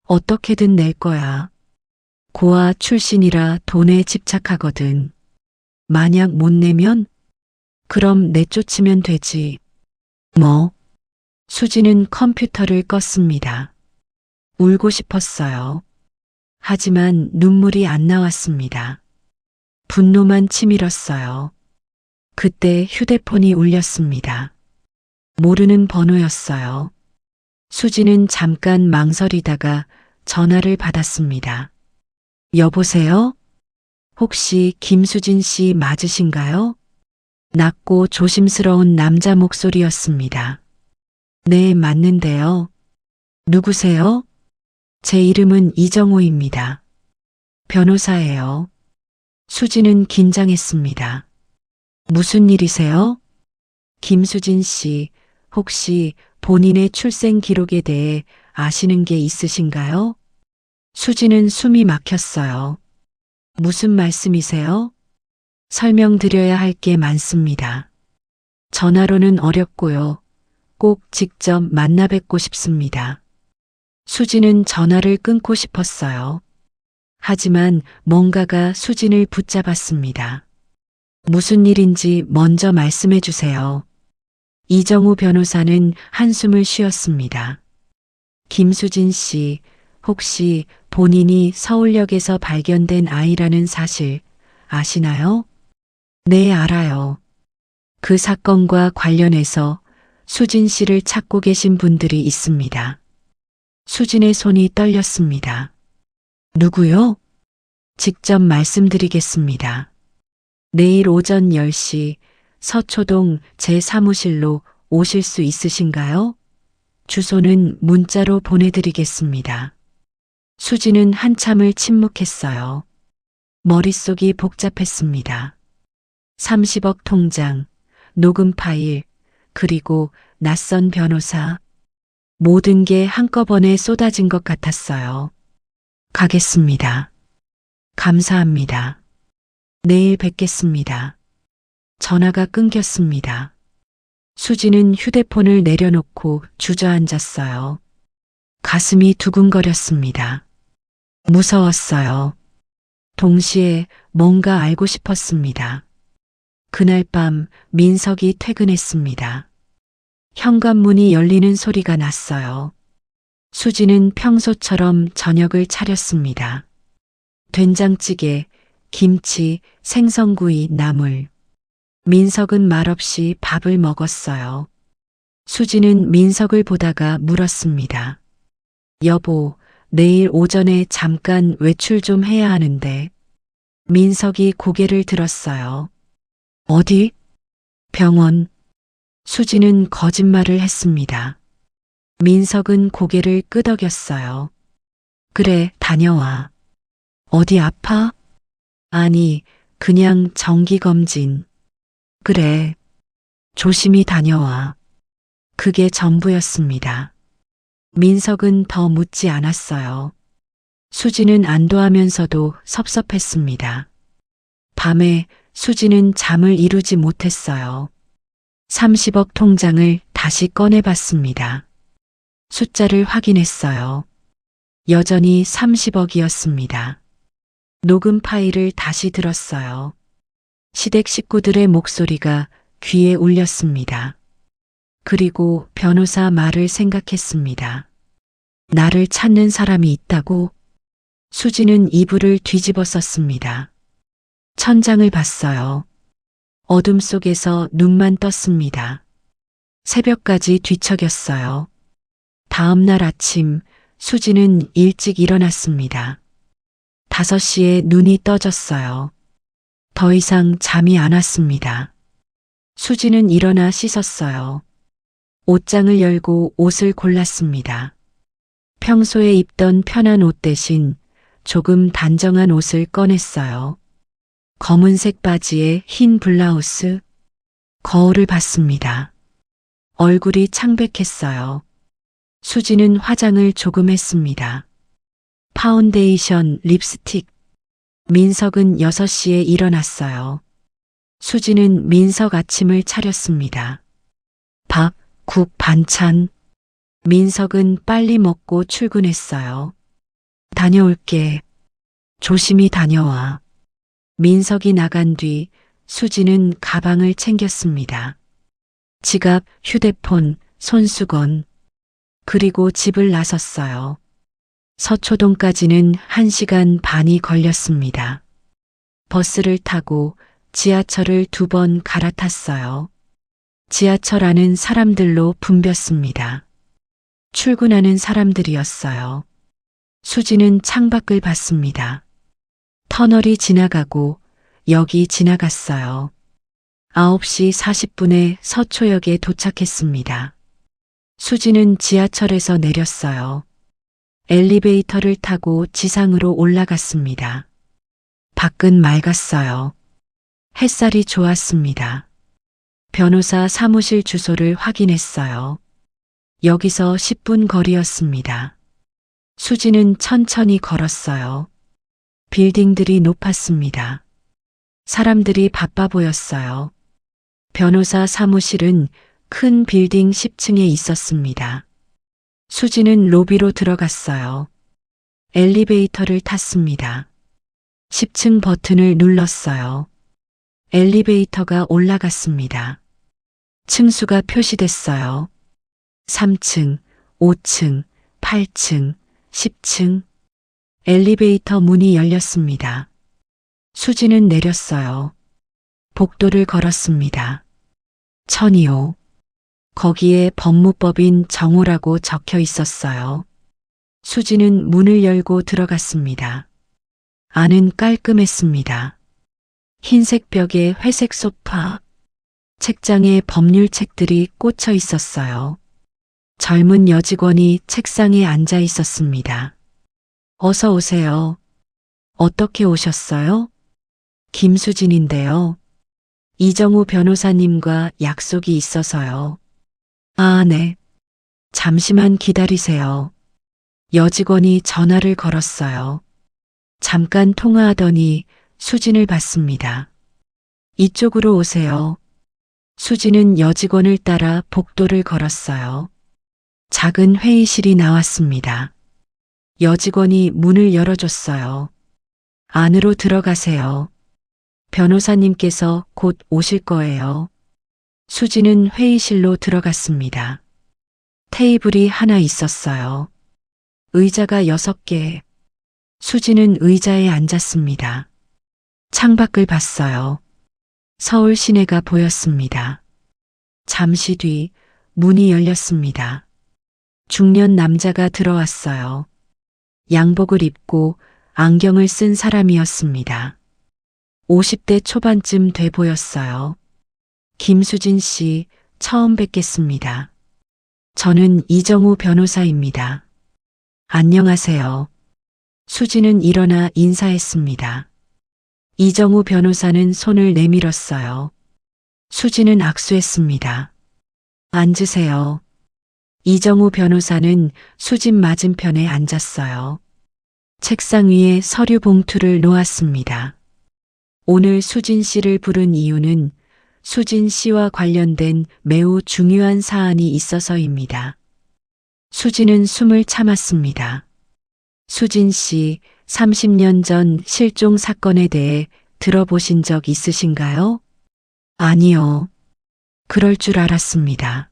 어떻게든 낼 거야. 고아 출신이라 돈에 집착하거든. 만약 못 내면? 그럼 내쫓으면 되지. 뭐? 수지는 컴퓨터를 껐습니다. 울고 싶었어요. 하지만 눈물이 안 나왔습니다. 분노만 치밀었어요. 그때 휴대폰이 울렸습니다. 모르는 번호였어요. 수지는 잠깐 망설이다가 전화를 받았습니다. 여보세요? 혹시 김수진 씨 맞으신가요? 낮고 조심스러운 남자 목소리였습니다. 네, 맞는데요. 누구세요? 제 이름은 이정호입니다. 변호사예요. 수지는 긴장했습니다. 무슨 일이세요? 김수진 씨, 혹시 본인의 출생 기록에 대해 아시는 게 있으신가요? 수지는 숨이 막혔어요. 무슨 말씀이세요? 설명드려야 할 게 많습니다. 전화로는 어렵고요. 꼭 직접 만나 뵙고 싶습니다. 수지는 전화를 끊고 싶었어요. 하지만 뭔가가 수진을 붙잡았습니다. 무슨 일인지 먼저 말씀해 주세요. 이정우 변호사는 한숨을 쉬었습니다. 김수진 씨, 혹시 본인이 서울역에서 발견된 아이라는 사실 아시나요? 네, 알아요. 그 사건과 관련해서 수진 씨를 찾고 계신 분들이 있습니다. 수진의 손이 떨렸습니다. 누구요? 직접 말씀드리겠습니다. 내일 오전 10시 서초동 제 사무실로 오실 수 있으신가요? 주소는 문자로 보내드리겠습니다. 수진은 한참을 침묵했어요. 머릿속이 복잡했습니다. 30억 통장, 녹음 파일, 그리고 낯선 변호사. 모든 게 한꺼번에 쏟아진 것 같았어요. 가겠습니다. 감사합니다. 내일 뵙겠습니다. 전화가 끊겼습니다. 수지는 휴대폰을 내려놓고 주저앉았어요. 가슴이 두근거렸습니다. 무서웠어요. 동시에 뭔가 알고 싶었습니다. 그날 밤 민석이 퇴근했습니다. 현관문이 열리는 소리가 났어요. 수지는 평소처럼 저녁을 차렸습니다. 된장찌개, 김치, 생선구이, 나물. 민석은 말없이 밥을 먹었어요. 수지는 민석을 보다가 물었습니다. 여보, 내일 오전에 잠깐 외출 좀 해야 하는데. 민석이 고개를 들었어요. 어디? 병원. 수지는 거짓말을 했습니다. 민석은 고개를 끄덕였어요. 그래, 다녀와. 어디 아파? 아니, 그냥 정기검진. 그래. 조심히 다녀와. 그게 전부였습니다. 민석은 더 묻지 않았어요. 수지는 안도하면서도 섭섭했습니다. 밤에 수지는 잠을 이루지 못했어요. 30억 통장을 다시 꺼내봤습니다. 숫자를 확인했어요. 여전히 30억이었습니다. 녹음 파일을 다시 들었어요. 시댁 식구들의 목소리가 귀에 울렸습니다. 그리고 변호사 말을 생각했습니다. 나를 찾는 사람이 있다고? 수지는 이불을 뒤집어 썼습니다. 천장을 봤어요. 어둠 속에서 눈만 떴습니다. 새벽까지 뒤척였어요. 다음 날 아침 수지는 일찍 일어났습니다. 5시에 눈이 떠졌어요. 더 이상 잠이 안 왔습니다. 수지는 일어나 씻었어요. 옷장을 열고 옷을 골랐습니다. 평소에 입던 편한 옷 대신 조금 단정한 옷을 꺼냈어요. 검은색 바지에 흰 블라우스. 거울을 봤습니다. 얼굴이 창백했어요. 수지는 화장을 조금 했습니다. 파운데이션, 립스틱. 민석은 6시에 일어났어요. 수지는 민석 아침을 차렸습니다. 밥, 국, 반찬. 민석은 빨리 먹고 출근했어요. 다녀올게. 조심히 다녀와. 민석이 나간 뒤 수지는 가방을 챙겼습니다. 지갑, 휴대폰, 손수건. 그리고 집을 나섰어요. 서초동까지는 1시간 반이 걸렸습니다. 버스를 타고 지하철을 2번 갈아탔어요. 지하철 안은 사람들로 붐볐습니다. 출근하는 사람들이었어요. 수지는 창밖을 봤습니다. 터널이 지나가고 역이 지나갔어요. 9시 40분에 서초역에 도착했습니다. 수지는 지하철에서 내렸어요. 엘리베이터를 타고 지상으로 올라갔습니다. 밖은 맑았어요. 햇살이 좋았습니다. 변호사 사무실 주소를 확인했어요. 여기서 10분 거리였습니다. 수지는 천천히 걸었어요. 빌딩들이 높았습니다. 사람들이 바빠 보였어요. 변호사 사무실은 큰 빌딩 10층에 있었습니다. 수지는 로비로 들어갔어요. 엘리베이터를 탔습니다. 10층 버튼을 눌렀어요. 엘리베이터가 올라갔습니다. 층수가 표시됐어요. 3층, 5층, 8층, 10층. 엘리베이터 문이 열렸습니다. 수지는 내렸어요. 복도를 걸었습니다. 1002호. 거기에 법무법인 정호라고 적혀 있었어요. 수지는 문을 열고 들어갔습니다. 안은 깔끔했습니다. 흰색 벽에 회색 소파, 책장에 법률 책들이 꽂혀 있었어요. 젊은 여직원이 책상에 앉아 있었습니다. 어서 오세요. 어떻게 오셨어요? 김수진인데요. 이정우 변호사님과 약속이 있어서요. 아, 네. 잠시만 기다리세요. 여직원이 전화를 걸었어요. 잠깐 통화하더니 수진을 봤습니다. 이쪽으로 오세요. 수진은 여직원을 따라 복도를 걸었어요. 작은 회의실이 나왔습니다. 여직원이 문을 열어줬어요. 안으로 들어가세요. 변호사님께서 곧 오실 거예요. 수지는 회의실로 들어갔습니다. 테이블이 하나 있었어요. 의자가 6개. 수지는 의자에 앉았습니다. 창밖을 봤어요. 서울 시내가 보였습니다. 잠시 뒤 문이 열렸습니다. 중년 남자가 들어왔어요. 양복을 입고 안경을 쓴 사람이었습니다. 50대 초반쯤 돼 보였어요. 김수진 씨, 처음 뵙겠습니다. 저는 이정우 변호사입니다. 안녕하세요. 수진은 일어나 인사했습니다. 이정우 변호사는 손을 내밀었어요. 수진은 악수했습니다. 앉으세요. 이정우 변호사는 수진 맞은편에 앉았어요. 책상 위에 서류 봉투를 놓았습니다. 오늘 수진 씨를 부른 이유는 수진 씨와 관련된 매우 중요한 사안이 있어서입니다. 수진은 숨을 참았습니다. 수진 씨, 30년 전 실종 사건에 대해 들어보신 적 있으신가요? 아니요. 그럴 줄 알았습니다.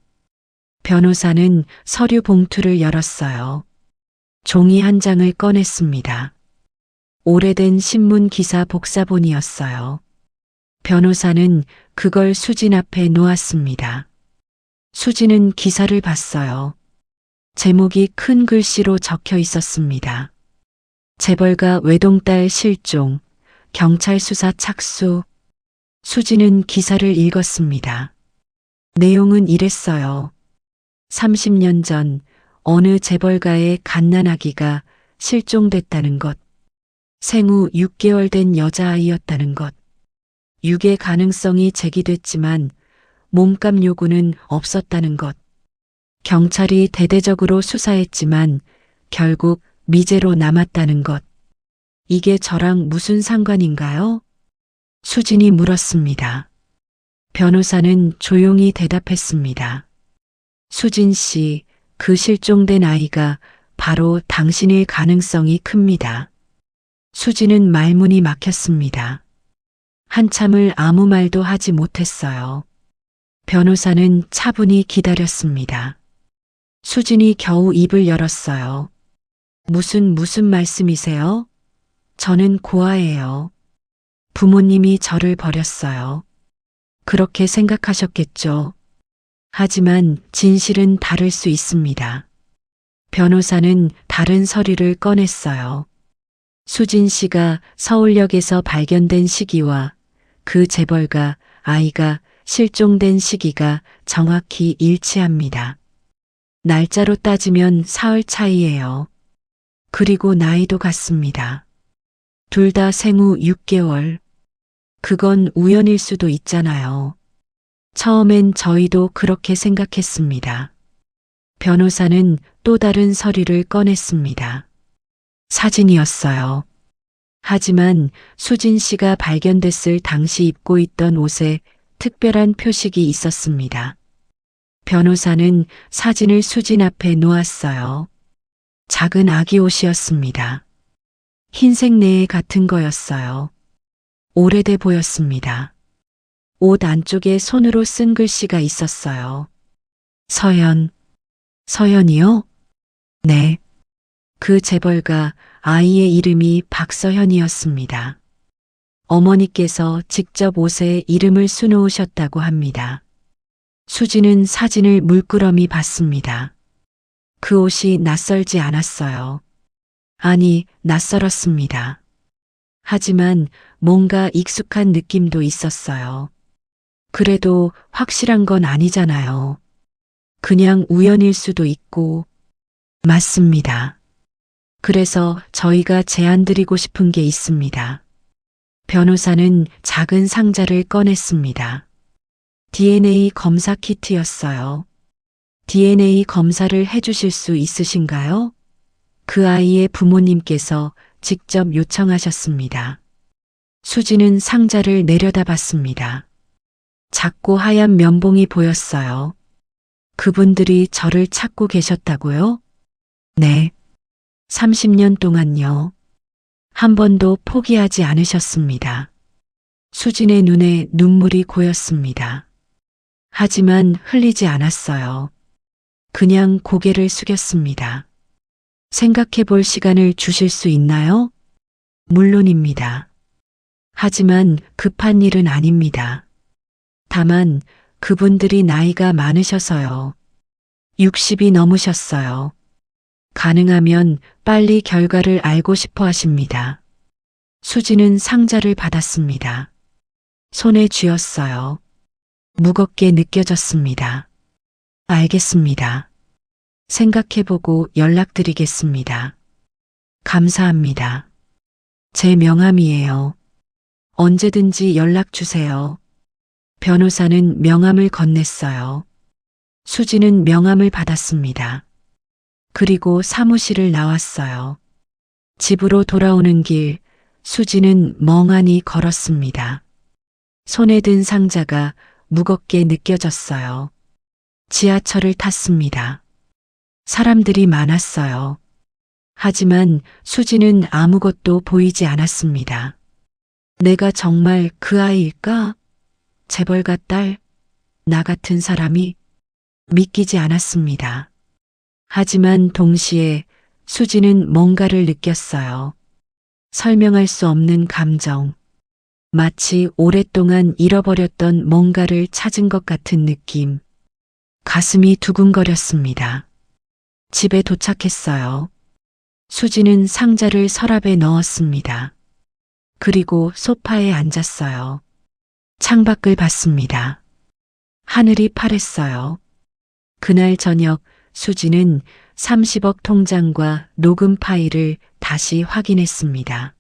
변호사는 서류 봉투를 열었어요. 종이 한 장을 꺼냈습니다. 오래된 신문 기사 복사본이었어요. 변호사는 그걸 수진 앞에 놓았습니다. 수진은 기사를 봤어요. 제목이 큰 글씨로 적혀 있었습니다. 재벌가 외동딸 실종, 경찰 수사 착수. 수진은 기사를 읽었습니다. 내용은 이랬어요. 30년 전 어느 재벌가의 갓난아기가 실종됐다는 것. 생후 6개월 된 여자아이였다는 것. 유괴 가능성이 제기됐지만 몸값 요구는 없었다는 것. 경찰이 대대적으로 수사했지만 결국 미제로 남았다는 것. 이게 저랑 무슨 상관인가요? 수진이 물었습니다. 변호사는 조용히 대답했습니다. 수진 씨, 그 실종된 아이가 바로 당신일 가능성이 큽니다. 수진은 말문이 막혔습니다. 한참을 아무 말도 하지 못했어요. 변호사는 차분히 기다렸습니다. 수진이 겨우 입을 열었어요. 무슨 말씀이세요? 저는 고아예요. 부모님이 저를 버렸어요. 그렇게 생각하셨겠죠. 하지만 진실은 다를 수 있습니다. 변호사는 다른 서류를 꺼냈어요. 수진 씨가 서울역에서 발견된 시기와 그 재벌가 아이가 실종된 시기가 정확히 일치합니다. 날짜로 따지면 사흘 차이예요. 그리고 나이도 같습니다. 둘 다 생후 6개월. 그건 우연일 수도 있잖아요. 처음엔 저희도 그렇게 생각했습니다. 변호사는 또 다른 서류를 꺼냈습니다. 사진이었어요. 하지만 수진 씨가 발견됐을 당시 입고 있던 옷에 특별한 표식이 있었습니다. 변호사는 사진을 수진 앞에 놓았어요. 작은 아기 옷이었습니다. 흰색 내에 같은 거였어요. 오래돼 보였습니다. 옷 안쪽에 손으로 쓴 글씨가 있었어요. 서연. 서연이요? 네. 그 재벌가 아이의 이름이 박서현이었습니다. 어머니께서 직접 옷에 이름을 수놓으셨다고 합니다. 수지는 사진을 물끄러미 봤습니다. 그 옷이 낯설지 않았어요. 아니, 낯설었습니다. 하지만 뭔가 익숙한 느낌도 있었어요. 그래도 확실한 건 아니잖아요. 그냥 우연일 수도 있고. 맞습니다. 그래서 저희가 제안드리고 싶은 게 있습니다. 변호사는 작은 상자를 꺼냈습니다. DNA 검사 키트였어요. DNA 검사를 해주실 수 있으신가요? 그 아이의 부모님께서 직접 요청하셨습니다. 수지는 상자를 내려다봤습니다. 작고 하얀 면봉이 보였어요. 그분들이 저를 찾고 계셨다고요? 네. 30년 동안요. 한 번도 포기하지 않으셨습니다. 수진의 눈에 눈물이 고였습니다. 하지만 흘리지 않았어요. 그냥 고개를 숙였습니다. 생각해 볼 시간을 주실 수 있나요? 물론입니다. 하지만 급한 일은 아닙니다. 다만 그분들이 나이가 많으셔서요. 60이 넘으셨어요. 가능하면 빨리 결과를 알고 싶어 하십니다. 수지는 상자를 받았습니다. 손에 쥐었어요. 무겁게 느껴졌습니다. 알겠습니다. 생각해보고 연락드리겠습니다. 감사합니다. 제 명함이에요. 언제든지 연락 주세요. 변호사는 명함을 건넸어요. 수지는 명함을 받았습니다. 그리고 사무실을 나왔어요. 집으로 돌아오는 길, 수지는 멍하니 걸었습니다. 손에 든 상자가 무겁게 느껴졌어요. 지하철을 탔습니다. 사람들이 많았어요. 하지만 수지는 아무것도 보이지 않았습니다. 내가 정말 그 아이일까? 재벌가 딸, 나 같은 사람이 믿기지 않았습니다. 하지만 동시에 수지는 뭔가를 느꼈어요. 설명할 수 없는 감정. 마치 오랫동안 잃어버렸던 뭔가를 찾은 것 같은 느낌. 가슴이 두근거렸습니다. 집에 도착했어요. 수지는 상자를 서랍에 넣었습니다. 그리고 소파에 앉았어요. 창밖을 봤습니다. 하늘이 파랬어요. 그날 저녁 수지는 30억 통장과 녹음 파일을 다시 확인했습니다.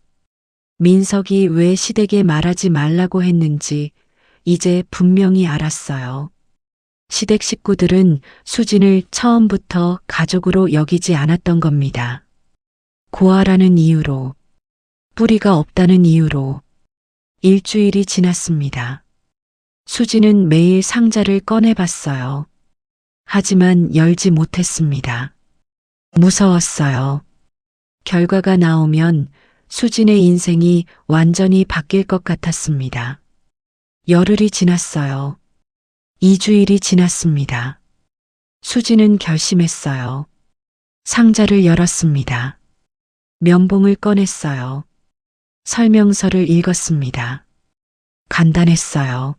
민석이 왜 시댁에 말하지 말라고 했는지 이제 분명히 알았어요. 시댁 식구들은 수진을 처음부터 가족으로 여기지 않았던 겁니다. 고아라는 이유로, 뿌리가 없다는 이유로. 일주일이 지났습니다. 수진은 매일 상자를 꺼내봤어요. 하지만 열지 못했습니다. 무서웠어요. 결과가 나오면 수진의 인생이 완전히 바뀔 것 같았습니다. 열흘이 지났어요. 2주일이 지났습니다. 수진은 결심했어요. 상자를 열었습니다. 면봉을 꺼냈어요. 설명서를 읽었습니다. 간단했어요.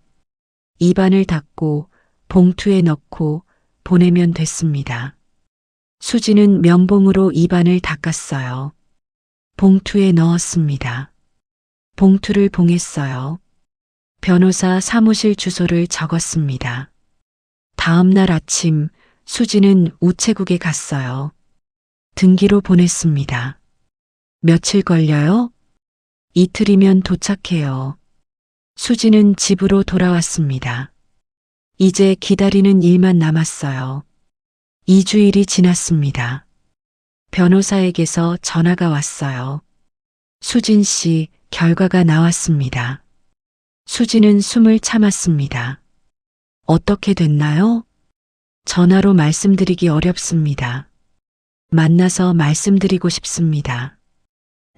입안을 닫고 봉투에 넣고 보내면 됐습니다. 수지는 면봉으로 입안을 닦았어요. 봉투에 넣었습니다. 봉투를 봉했어요. 변호사 사무실 주소를 적었습니다. 다음 날 아침 수지는 우체국에 갔어요. 등기로 보냈습니다. 며칠 걸려요? 이틀이면 도착해요. 수지는 집으로 돌아왔습니다. 이제 기다리는 일만 남았어요. 2주일이 지났습니다. 변호사에게서 전화가 왔어요. 수진 씨, 결과가 나왔습니다. 수지는 숨을 참았습니다. 어떻게 됐나요? 전화로 말씀드리기 어렵습니다. 만나서 말씀드리고 싶습니다.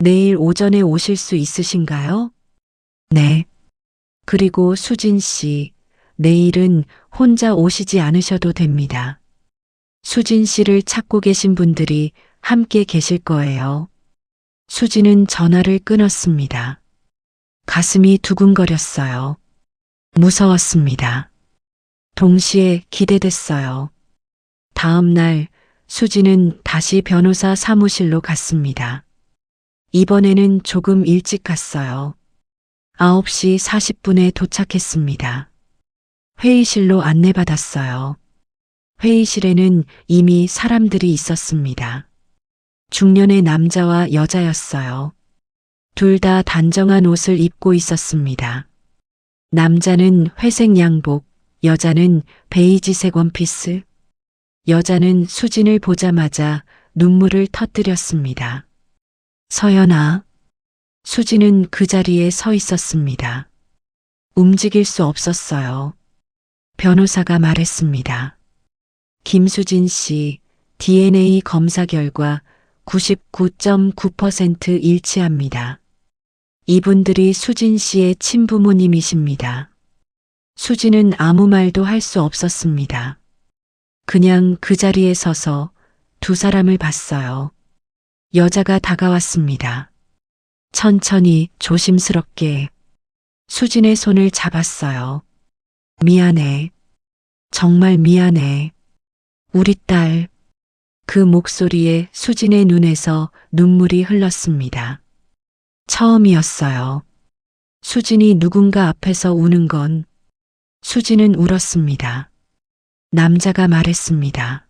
내일 오전에 오실 수 있으신가요? 네. 그리고 수진 씨, 내일은 혼자 오시지 않으셔도 됩니다. 수진 씨를 찾고 계신 분들이 함께 계실 거예요. 수진은 전화를 끊었습니다. 가슴이 두근거렸어요. 무서웠습니다. 동시에 기대됐어요. 다음 날 수진은 다시 변호사 사무실로 갔습니다. 이번에는 조금 일찍 갔어요. 9시 40분에 도착했습니다. 회의실로 안내받았어요. 회의실에는 이미 사람들이 있었습니다. 중년의 남자와 여자였어요. 둘 다 단정한 옷을 입고 있었습니다. 남자는 회색 양복, 여자는 베이지색 원피스. 여자는 수진을 보자마자 눈물을 터뜨렸습니다. 서연아. 수진은 그 자리에 서 있었습니다. 움직일 수 없었어요. 변호사가 말했습니다. 김수진 씨, DNA 검사 결과 99.9% 일치합니다. 이분들이 수진 씨의 친부모님이십니다. 수진은 아무 말도 할 수 없었습니다. 그냥 그 자리에 서서 두 사람을 봤어요. 여자가 다가왔습니다. 천천히 조심스럽게 수진의 손을 잡았어요. 미안해. 정말 미안해. 우리 딸. 그 목소리에 수진의 눈에서 눈물이 흘렀습니다. 처음이었어요. 수진이 누군가 앞에서 우는 건 수진은 울었습니다. 남자가 말했습니다.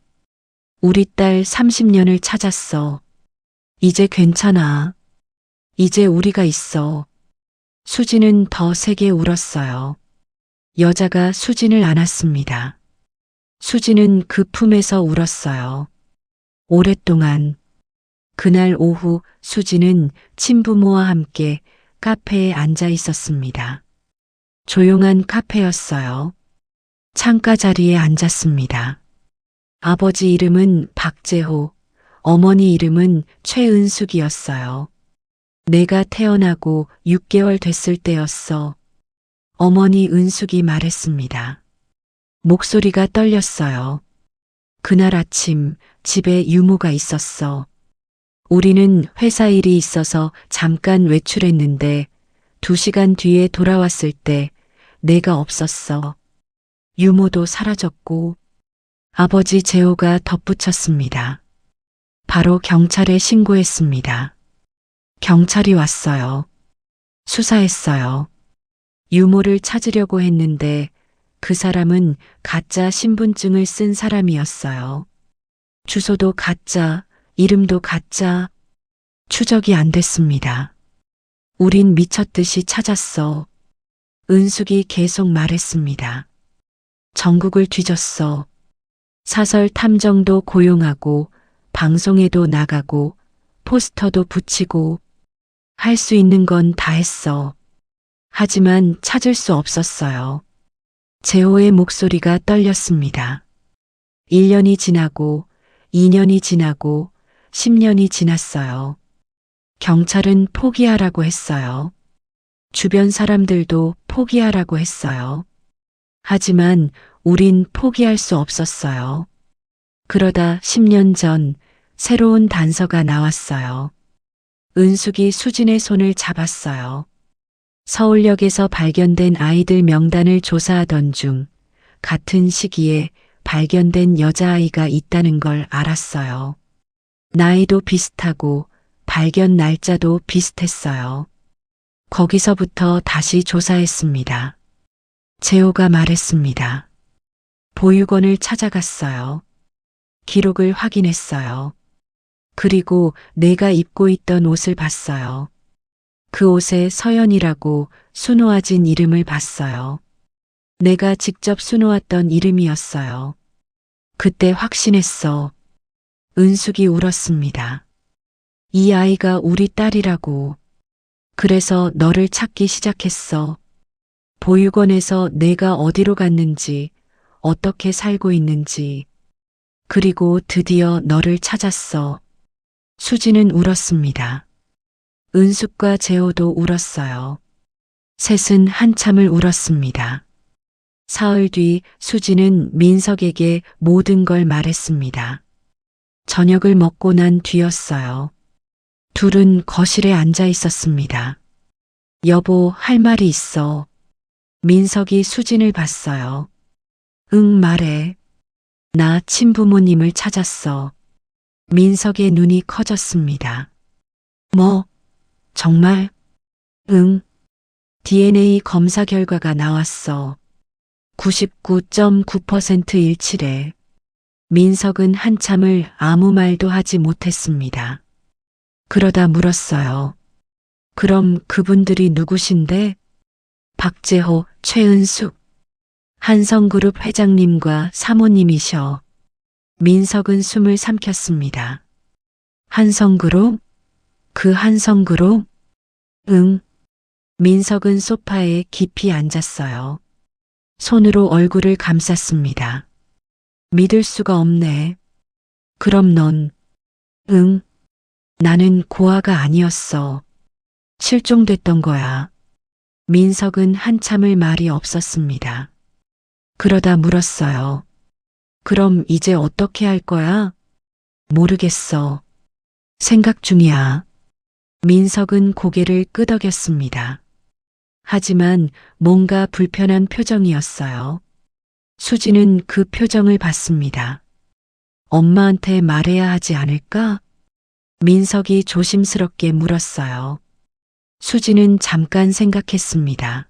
우리 딸 30년을 찾았어. 이제 괜찮아. 이제 우리가 있어. 수진은 더 세게 울었어요. 여자가 수진을 안았습니다. 수진은 그 품에서 울었어요. 오랫동안. 그날 오후 수진은 친부모와 함께 카페에 앉아 있었습니다. 조용한 카페였어요. 창가 자리에 앉았습니다. 아버지 이름은 박재호, 어머니 이름은 최은숙이었어요. 내가 태어나고 6개월 됐을 때였어. 어머니 은숙이 말했습니다. 목소리가 떨렸어요. 그날 아침 집에 유모가 있었어. 우리는 회사 일이 있어서 잠깐 외출했는데 2시간 뒤에 돌아왔을 때 내가 없었어. 유모도 사라졌고 아버지 재호가 덧붙였습니다. 바로 경찰에 신고했습니다. 경찰이 왔어요. 수사했어요. 유모를 찾으려고 했는데 그 사람은 가짜 신분증을 쓴 사람이었어요. 주소도 가짜, 이름도 가짜. 추적이 안 됐습니다. 우린 미쳤듯이 찾았어. 은숙이 계속 말했습니다. 전국을 뒤졌어. 사설 탐정도 고용하고 방송에도 나가고 포스터도 붙이고 할 수 있는 건 다 했어. 하지만 찾을 수 없었어요. 재호의 목소리가 떨렸습니다. 1년이 지나고 2년이 지나고 10년이 지났어요. 경찰은 포기하라고 했어요. 주변 사람들도 포기하라고 했어요. 하지만 우린 포기할 수 없었어요. 그러다 10년 전 새로운 단서가 나왔어요. 은숙이 수진의 손을 잡았어요. 서울역에서 발견된 아이들 명단을 조사하던 중 같은 시기에 발견된 여자아이가 있다는 걸 알았어요. 나이도 비슷하고 발견 날짜도 비슷했어요. 거기서부터 다시 조사했습니다. 재호가 말했습니다. 보육원을 찾아갔어요. 기록을 확인했어요. 그리고 내가 입고 있던 옷을 봤어요. 그 옷에 서연이라고 수놓아진 이름을 봤어요. 내가 직접 수놓았던 이름이었어요. 그때 확신했어. 은숙이 울었습니다. 이 아이가 우리 딸이라고. 그래서 너를 찾기 시작했어. 보육원에서 내가 어디로 갔는지, 어떻게 살고 있는지. 그리고 드디어 너를 찾았어. 수지는 울었습니다. 은숙과 재호도 울었어요. 셋은 한참을 울었습니다. 사흘 뒤 수지는 민석에게 모든 걸 말했습니다. 저녁을 먹고 난 뒤였어요. 둘은 거실에 앉아 있었습니다. 여보, 할 말이 있어. 민석이 수진을 봤어요. 응, 말해. 나 친부모님을 찾았어. 민석의 눈이 커졌습니다. 뭐? 정말? 응. DNA 검사 결과가 나왔어. 99.9% 일치래. 민석은 한참을 아무 말도 하지 못했습니다. 그러다 물었어요. 그럼 그분들이 누구신데? 박재호, 최은숙, 한성그룹 회장님과 사모님이셔. 민석은 숨을 삼켰습니다. 한성그룹? 그 한성그룹? 응. 민석은 소파에 깊이 앉았어요. 손으로 얼굴을 감쌌습니다. 믿을 수가 없네. 그럼 넌? 응. 나는 고아가 아니었어. 실종됐던 거야. 민석은 한참을 말이 없었습니다. 그러다 물었어요. 그럼 이제 어떻게 할 거야? 모르겠어. 생각 중이야. 민석은 고개를 끄덕였습니다. 하지만 뭔가 불편한 표정이었어요. 수지는 그 표정을 봤습니다. 엄마한테 말해야 하지 않을까? 민석이 조심스럽게 물었어요. 수지는 잠깐 생각했습니다.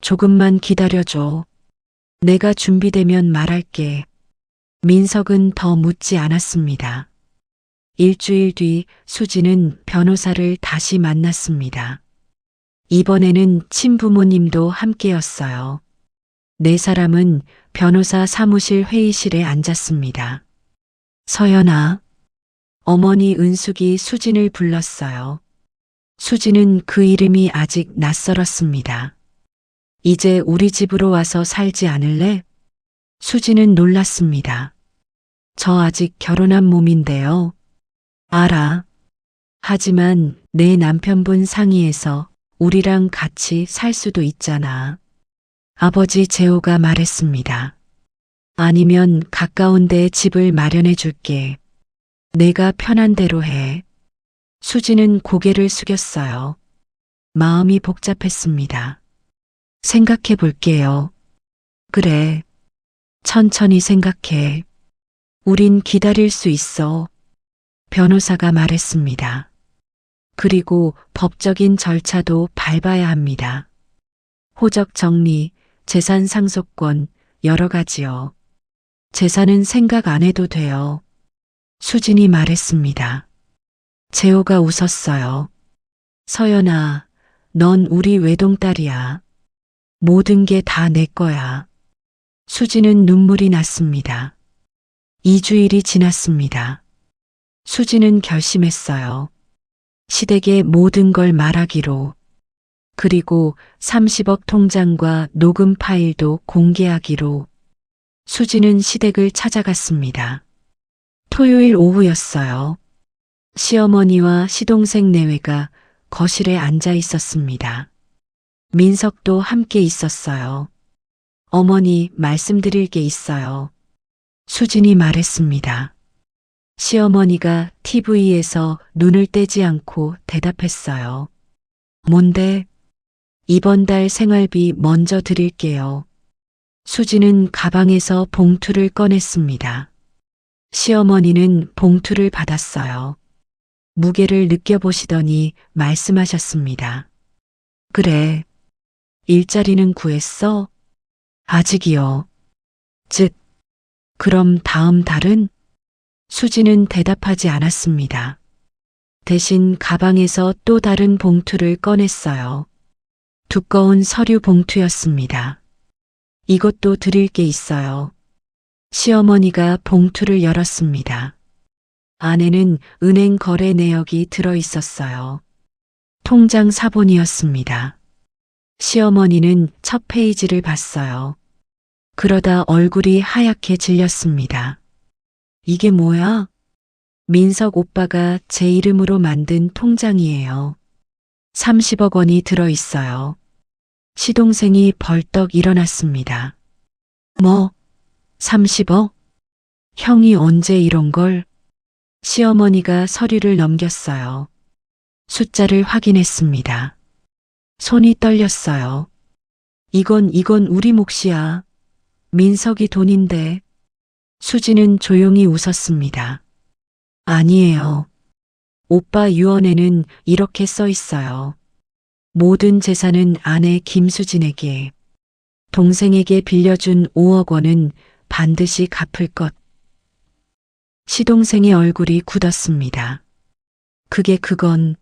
조금만 기다려줘. 내가 준비되면 말할게. 민석은 더 묻지 않았습니다. 일주일 뒤 수지는 변호사를 다시 만났습니다. 이번에는 친부모님도 함께였어요. 네 사람은 변호사 사무실 회의실에 앉았습니다. 서연아. 어머니 은숙이 수진을 불렀어요. 수진은 그 이름이 아직 낯설었습니다. 이제 우리 집으로 와서 살지 않을래? 수진은 놀랐습니다. 저 아직 결혼한 몸인데요. 알아. 하지만 내 남편분 상의해서 우리랑 같이 살 수도 있잖아. 아버지 재호가 말했습니다. 아니면 가까운 데 집을 마련해 줄게. 내가 편한 대로 해. 수지는 고개를 숙였어요. 마음이 복잡했습니다. 생각해 볼게요. 그래. 천천히 생각해. 우린 기다릴 수 있어. 변호사가 말했습니다. 그리고 법적인 절차도 밟아야 합니다. 호적 정리, 재산 상속권, 여러 가지요. 재산은 생각 안 해도 돼요. 수진이 말했습니다. 재호가 웃었어요. 서연아, 넌 우리 외동딸이야. 모든 게 다 내 거야. 수지는 눈물이 났습니다. 2주일이 지났습니다. 수지는 결심했어요. 시댁에 모든 걸 말하기로. 그리고 30억 통장과 녹음 파일도 공개하기로. 수지는 시댁을 찾아갔습니다. 토요일 오후였어요. 시어머니와 시동생 내외가 거실에 앉아 있었습니다. 민석도 함께 있었어요. 어머니, 말씀드릴 게 있어요. 수진이 말했습니다. 시어머니가 TV에서 눈을 떼지 않고 대답했어요. 뭔데? 이번 달 생활비 먼저 드릴게요. 수지는 가방에서 봉투를 꺼냈습니다. 시어머니는 봉투를 받았어요. 무게를 느껴보시더니 말씀하셨습니다. 그래. 일자리는 구했어? 아직이요. 즉, 그럼 다음 달은? 수지는 대답하지 않았습니다. 대신 가방에서 또 다른 봉투를 꺼냈어요. 두꺼운 서류 봉투였습니다. 이것도 드릴 게 있어요. 시어머니가 봉투를 열었습니다. 안에는 은행 거래 내역이 들어 있었어요. 통장 사본이었습니다. 시어머니는 첫 페이지를 봤어요. 그러다 얼굴이 하얗게 질렸습니다. 이게 뭐야? 민석 오빠가 제 이름으로 만든 통장이에요. 30억 원이 들어 있어요. 시동생이 벌떡 일어났습니다. 뭐, 30억? 형이 언제 이런 걸? 시어머니가 서류를 넘겼어요. 숫자를 확인했습니다. 손이 떨렸어요. 이건 우리 몫이야. 민석이 돈인데. 수지는 조용히 웃었습니다. 아니에요. 오빠 유언에는 이렇게 써 있어요. 모든 재산은 아내 김수진에게, 동생에게 빌려준 5억 원은 반드시 갚을 것. 시동생의 얼굴이 굳었습니다. 그건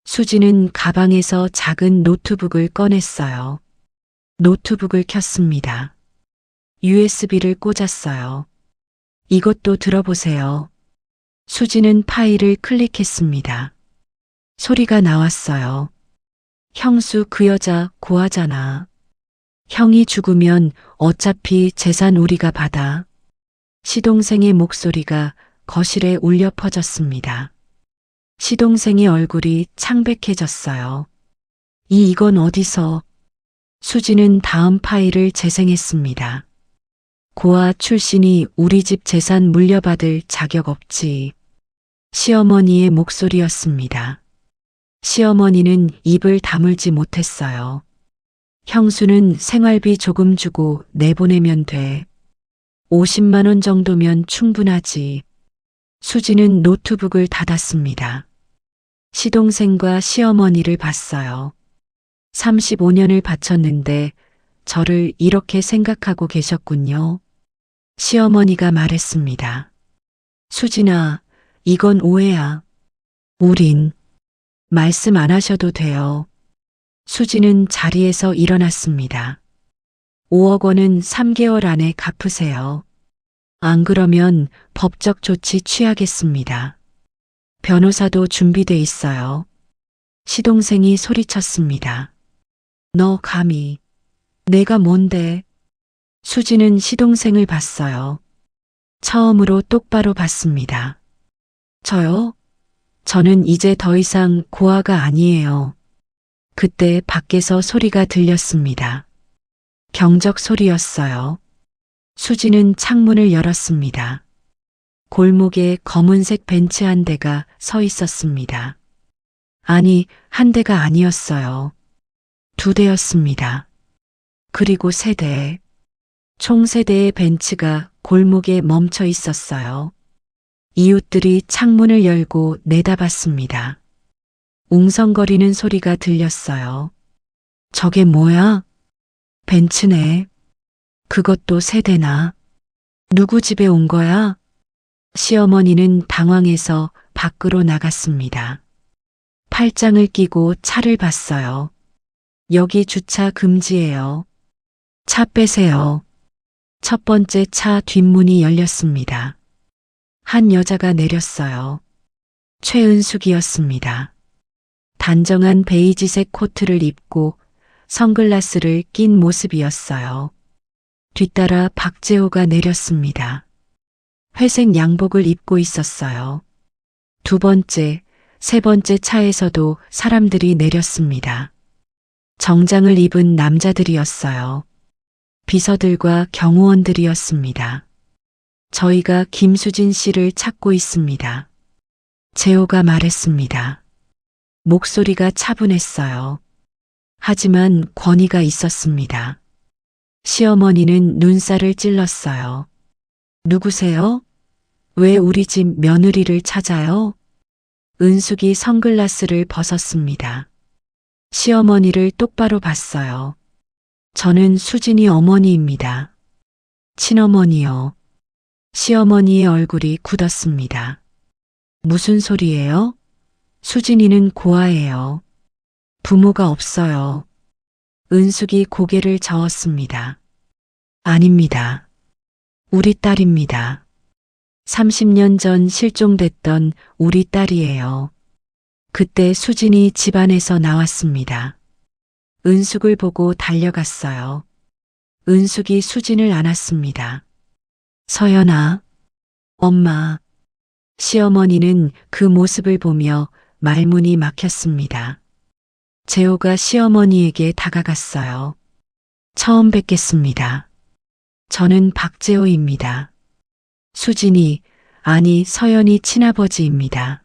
수지는 가방에서 작은 노트북을 꺼냈어요. 노트북을 켰습니다. USB를 꽂았어요. 이것도 들어보세요. 수지는 파일을 클릭했습니다. 소리가 나왔어요. 형수 그 여자 고하잖아. 형이 죽으면 어차피 재산 우리가 받아. 시동생의 목소리가 거실에 울려 퍼졌습니다. 시동생의 얼굴이 창백해졌어요. 이건 어디서? 수지는 다음 파일을 재생했습니다. 고아 출신이 우리 집 재산 물려받을 자격 없지. 시어머니의 목소리였습니다. 시어머니는 입을 다물지 못했어요. 형수는 생활비 조금 주고 내보내면 돼. 50만 원 정도면 충분하지. 수지는 노트북을 닫았습니다. 시동생과 시어머니를 봤어요. 35년을 바쳤는데 저를 이렇게 생각하고 계셨군요. 시어머니가 말했습니다. 수진아, 이건 오해야. 우린 말씀 안 하셔도 돼요. 수지는 자리에서 일어났습니다. 5억 원은 3개월 안에 갚으세요. 안 그러면 법적 조치 취하겠습니다. 변호사도 준비돼 있어요. 시동생이 소리쳤습니다. 너 감히. 내가 뭔데? 수지는 시동생을 봤어요. 처음으로 똑바로 봤습니다. 저요? 저는 이제 더 이상 고아가 아니에요. 그때 밖에서 소리가 들렸습니다. 경적 소리였어요. 수지는 창문을 열었습니다. 골목에 검은색 벤츠 한 대가 서 있었습니다. 아니, 한 대가 아니었어요. 2대였습니다. 그리고 3대. 총 3대의 벤츠가 골목에 멈춰 있었어요. 이웃들이 창문을 열고 내다봤습니다. 웅성거리는 소리가 들렸어요. 저게 뭐야? 벤츠네. 그것도 3대나. 누구 집에 온 거야? 시어머니는 당황해서 밖으로 나갔습니다. 팔짱을 끼고 차를 봤어요. 여기 주차 금지예요. 차 빼세요. 첫 번째 차 뒷문이 열렸습니다. 한 여자가 내렸어요. 최은숙이었습니다. 단정한 베이지색 코트를 입고 선글라스를 낀 모습이었어요. 뒤따라 박재호가 내렸습니다. 회색 양복을 입고 있었어요. 2번째, 3번째 차에서도 사람들이 내렸습니다. 정장을 입은 남자들이었어요. 비서들과 경호원들이었습니다. 저희가 김수진 씨를 찾고 있습니다. 재호가 말했습니다. 목소리가 차분했어요. 하지만 권위가 있었습니다. 시어머니는 눈살을 찔렀어요. 누구세요? 왜 우리 집 며느리를 찾아요? 은숙이 선글라스를 벗었습니다. 시어머니를 똑바로 봤어요. 저는 수진이 어머니입니다. 친어머니요. 시어머니의 얼굴이 굳었습니다. 무슨 소리예요? 수진이는 고아예요. 부모가 없어요. 은숙이 고개를 저었습니다. 아닙니다. 우리 딸입니다. 30년 전 실종됐던 우리 딸이에요. 그때 수진이 집안에서 나왔습니다. 은숙을 보고 달려갔어요. 은숙이 수진을 안았습니다. 서연아, 엄마. 시어머니는 그 모습을 보며 말문이 막혔습니다. 재호가 시어머니에게 다가갔어요. 처음 뵙겠습니다. 저는 박재호입니다. 수진이, 아니 서연이 친아버지입니다.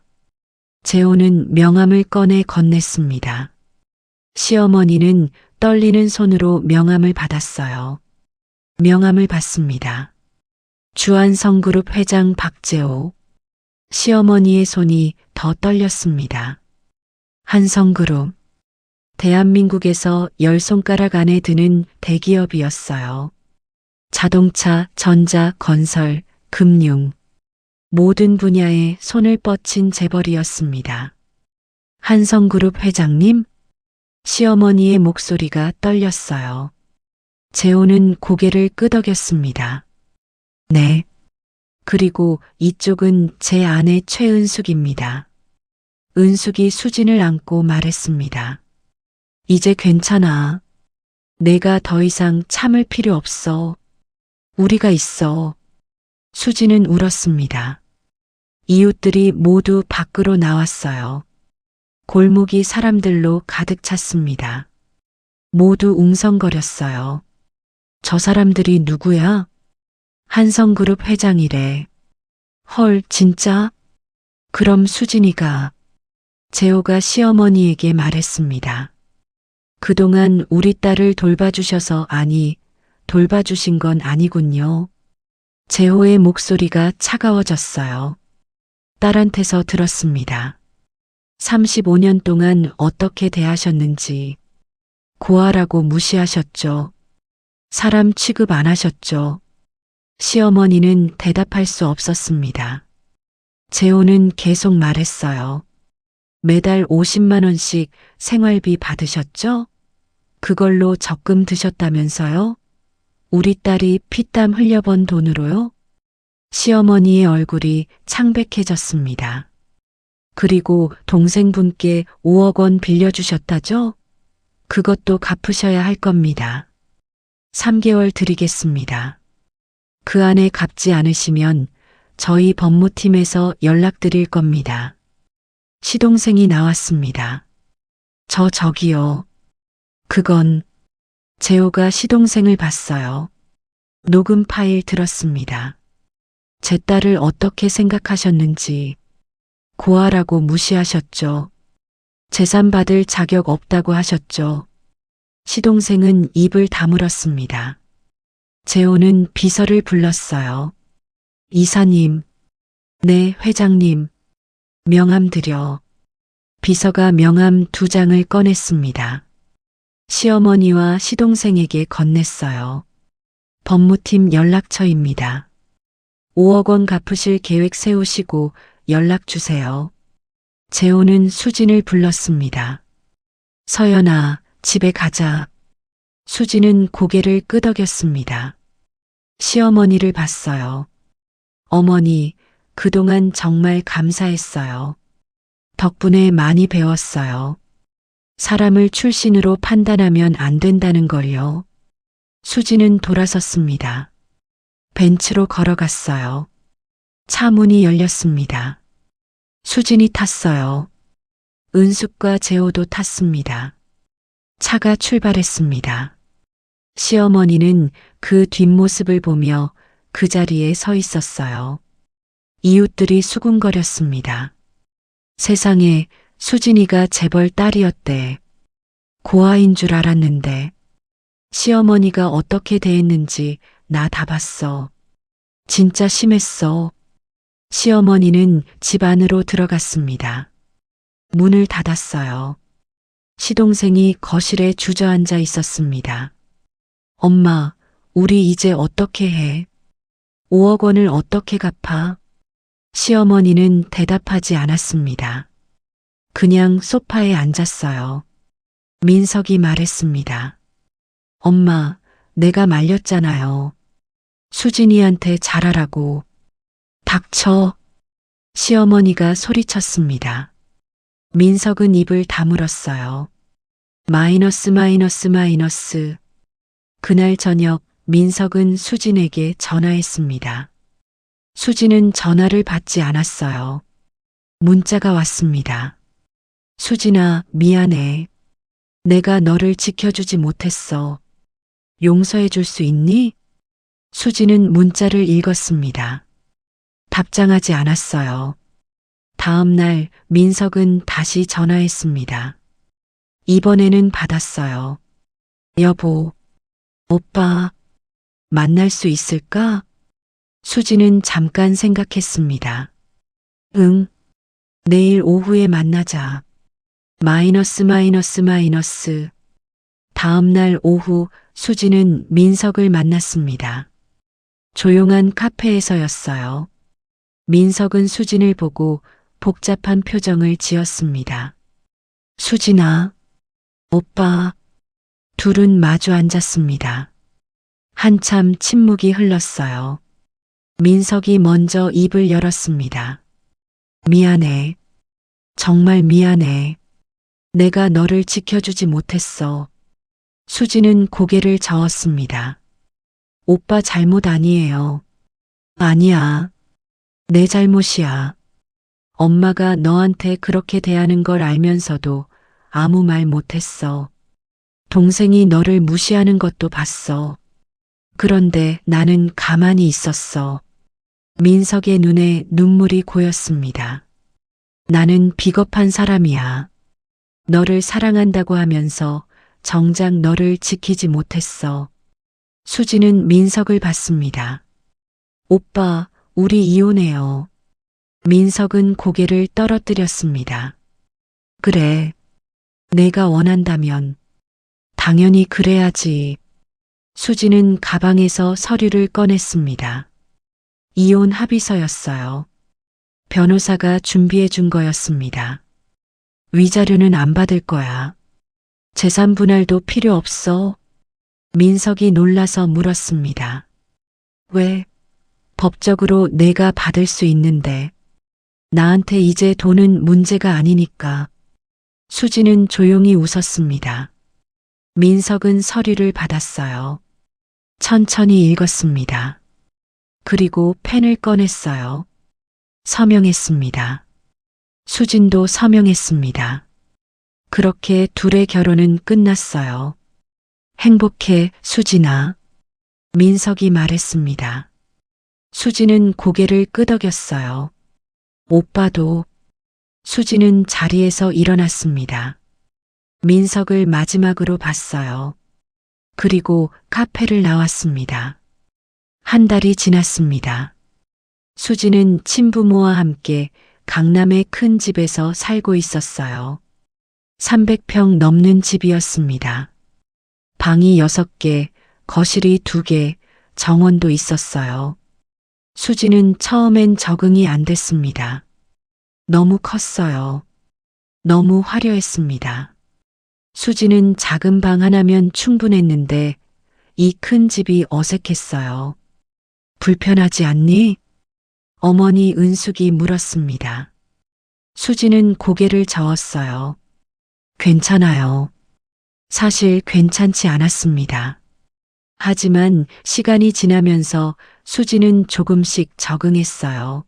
재호는 명함을 꺼내 건넸습니다. 시어머니는 떨리는 손으로 명함을 받았어요. 명함을 받습니다. 주한성그룹 회장 박재호. 시어머니의 손이 더 떨렸습니다. 한성그룹. 대한민국에서 10손가락 안에 드는 대기업이었어요. 자동차, 전자, 건설, 금융. 모든 분야에 손을 뻗친 재벌이었습니다. 한성그룹 회장님? 시어머니의 목소리가 떨렸어요. 재호는 고개를 끄덕였습니다. 네. 그리고 이쪽은 제 아내 최은숙입니다. 은숙이 수진을 안고 말했습니다. 이제 괜찮아. 내가 더 이상 참을 필요 없어. 우리가 있어. 수진은 울었습니다. 이웃들이 모두 밖으로 나왔어요. 골목이 사람들로 가득 찼습니다. 모두 웅성거렸어요. 저 사람들이 누구야? 한성그룹 회장이래. 헐, 진짜? 그럼 수진이가. 재호가 시어머니에게 말했습니다. 그동안 우리 딸을 돌봐주셔서 돌봐주신 건 아니군요. 재호의 목소리가 차가워졌어요. 딸한테서 들었습니다. 35년 동안 어떻게 대하셨는지. 고아라고 무시하셨죠. 사람 취급 안 하셨죠. 시어머니는 대답할 수 없었습니다. 재호는 계속 말했어요. 매달 50만 원씩 생활비 받으셨죠? 그걸로 적금 드셨다면서요? 우리 딸이 피땀 흘려번 돈으로요? 시어머니의 얼굴이 창백해졌습니다. 그리고 동생분께 5억 원 빌려주셨다죠? 그것도 갚으셔야 할 겁니다. 3개월 드리겠습니다. 그 안에 갚지 않으시면 저희 법무팀에서 연락드릴 겁니다. 시동생이 나왔습니다. 저기요. 그건. 재호가 시동생을 봤어요. 녹음 파일 들었습니다. 제 딸을 어떻게 생각하셨는지. 고아라고 무시하셨죠. 재산 받을 자격 없다고 하셨죠. 시동생은 입을 다물었습니다. 재호는 비서를 불렀어요. 이사님. 네, 회장님. 명함 드려. 비서가 명함 2장을 꺼냈습니다. 시어머니와 시동생에게 건넸어요. 법무팀 연락처입니다. 5억 원 갚으실 계획 세우시고 연락 주세요. 재호는 수진을 불렀습니다. 서연아, 집에 가자. 수진은 고개를 끄덕였습니다. 시어머니를 봤어요. 어머니, 그동안 정말 감사했어요. 덕분에 많이 배웠어요. 사람을 출신으로 판단하면 안 된다는 걸요. 수진은 돌아섰습니다. 벤치로 걸어갔어요. 차 문이 열렸습니다. 수진이 탔어요. 은숙과 재호도 탔습니다. 차가 출발했습니다. 시어머니는 그 뒷모습을 보며 그 자리에 서 있었어요. 이웃들이 수군거렸습니다. 세상에 수진이가 재벌 딸이었대. 고아인 줄 알았는데. 시어머니가 어떻게 대했는지 나 다 봤어. 진짜 심했어. 시어머니는 집 안으로 들어갔습니다. 문을 닫았어요. 시동생이 거실에 주저앉아 있었습니다. 엄마, 우리 이제 어떻게 해? 5억 원을 어떻게 갚아? 시어머니는 대답하지 않았습니다. 그냥 소파에 앉았어요. 민석이 말했습니다. 엄마, 내가 말렸잖아요. 수진이한테 잘하라고. 닥쳐. 시어머니가 소리쳤습니다. 민석은 입을 다물었어요. 마이너스. 그날 저녁 민석은 수진에게 전화했습니다. 수진은 전화를 받지 않았어요. 문자가 왔습니다. 수진아, 미안해. 내가 너를 지켜주지 못했어. 용서해 줄 수 있니? 수지는 문자를 읽었습니다. 답장하지 않았어요. 다음 날 민석은 다시 전화했습니다. 이번에는 받았어요. 여보, 오빠, 만날 수 있을까? 수지는 잠깐 생각했습니다. 응, 내일 오후에 만나자. 마이너스 마이너스 마이너스. 다음 날 오후 수지는 민석을 만났습니다. 조용한 카페에서였어요. 민석은 수진을 보고 복잡한 표정을 지었습니다. 수진아, 오빠. 둘은 마주 앉았습니다. 한참 침묵이 흘렀어요. 민석이 먼저 입을 열었습니다. 미안해. 정말 미안해. 내가 너를 지켜주지 못했어. 수지는 고개를 저었습니다. 오빠 잘못 아니에요. 아니야. 내 잘못이야. 엄마가 너한테 그렇게 대하는 걸 알면서도 아무 말 못했어. 동생이 너를 무시하는 것도 봤어. 그런데 나는 가만히 있었어. 민석의 눈에 눈물이 고였습니다. 나는 비겁한 사람이야. 너를 사랑한다고 하면서 정작 너를 지키지 못했어. 수지는 민석을 봤습니다. 오빠, 우리 이혼해요. 민석은 고개를 떨어뜨렸습니다. 그래. 내가 원한다면. 당연히 그래야지. 수지는 가방에서 서류를 꺼냈습니다. 이혼 합의서였어요. 변호사가 준비해 준 거였습니다. 위자료는 안 받을 거야. 재산 분할도 필요 없어. 민석이 놀라서 물었습니다. 왜? 법적으로 내가 받을 수 있는데. 나한테 이제 돈은 문제가 아니니까. 수지는 조용히 웃었습니다. 민석은 서류를 받았어요. 천천히 읽었습니다. 그리고 펜을 꺼냈어요. 서명했습니다. 수진도 서명했습니다. 그렇게 둘의 결혼은 끝났어요. 행복해, 수진아. 민석이 말했습니다. 수지는 고개를 끄덕였어요. 오빠도. 수지는 자리에서 일어났습니다. 민석을 마지막으로 봤어요. 그리고 카페를 나왔습니다. 한 달이 지났습니다. 수지는 친부모와 함께 강남의 큰 집에서 살고 있었어요. 300평 넘는 집이었습니다. 방이 6개, 거실이 2개, 정원도 있었어요. 수지는 처음엔 적응이 안 됐습니다. 너무 컸어요. 너무 화려했습니다. 수지는 작은 방 하나면 충분했는데 이 큰 집이 어색했어요. 불편하지 않니? 어머니 은숙이 물었습니다. 수지는 고개를 저었어요. 괜찮아요. 사실 괜찮지 않았습니다. 하지만 시간이 지나면서 수지는 조금씩 적응했어요.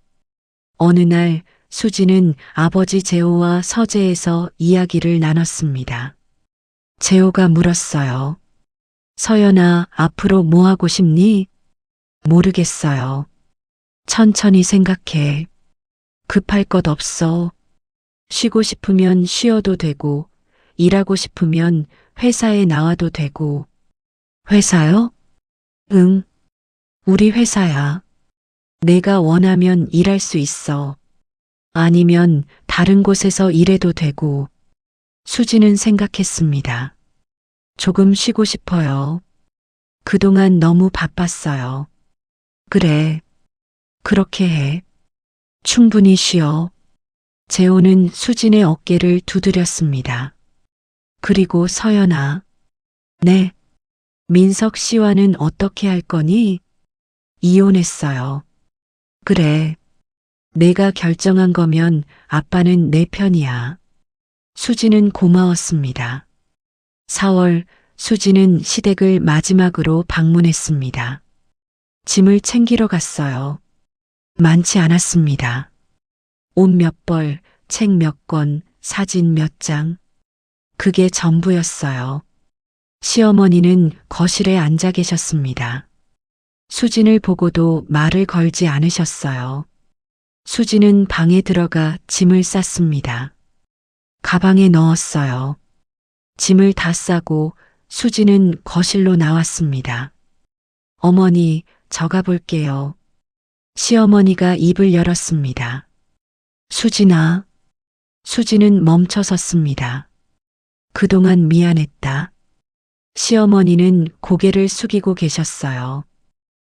어느 날 수지는 아버지 재호와 서재에서 이야기를 나눴습니다. 재호가 물었어요. 서연아, 앞으로 뭐 하고 싶니? 모르겠어요. 천천히 생각해. 급할 것 없어. 쉬고 싶으면 쉬어도 되고, 일하고 싶으면 회사에 나와도 되고. 회사요? 응. 우리 회사야. 내가 원하면 일할 수 있어. 아니면 다른 곳에서 일해도 되고. 수지는 생각했습니다. 조금 쉬고 싶어요. 그동안 너무 바빴어요. 그래. 그렇게 해. 충분히 쉬어. 재호는 수진의 어깨를 두드렸습니다. 그리고 서연아. 네. 민석 씨와는 어떻게 할 거니? 이혼했어요. 그래. 내가 결정한 거면 아빠는 내 편이야. 수지는 고마웠습니다. 4월 수지는 시댁을 마지막으로 방문했습니다. 짐을 챙기러 갔어요. 많지 않았습니다. 옷 몇 벌, 책 몇 권, 사진 몇 장. 그게 전부였어요. 시어머니는 거실에 앉아 계셨습니다. 수진을 보고도 말을 걸지 않으셨어요. 수진은 방에 들어가 짐을 쌌습니다. 가방에 넣었어요. 짐을 다 싸고 수진은 거실로 나왔습니다. 어머니, 저 가볼게요. 시어머니가 입을 열었습니다. 수진아. 수진은 멈춰 섰습니다. 그동안 미안했다. 시어머니는 고개를 숙이고 계셨어요.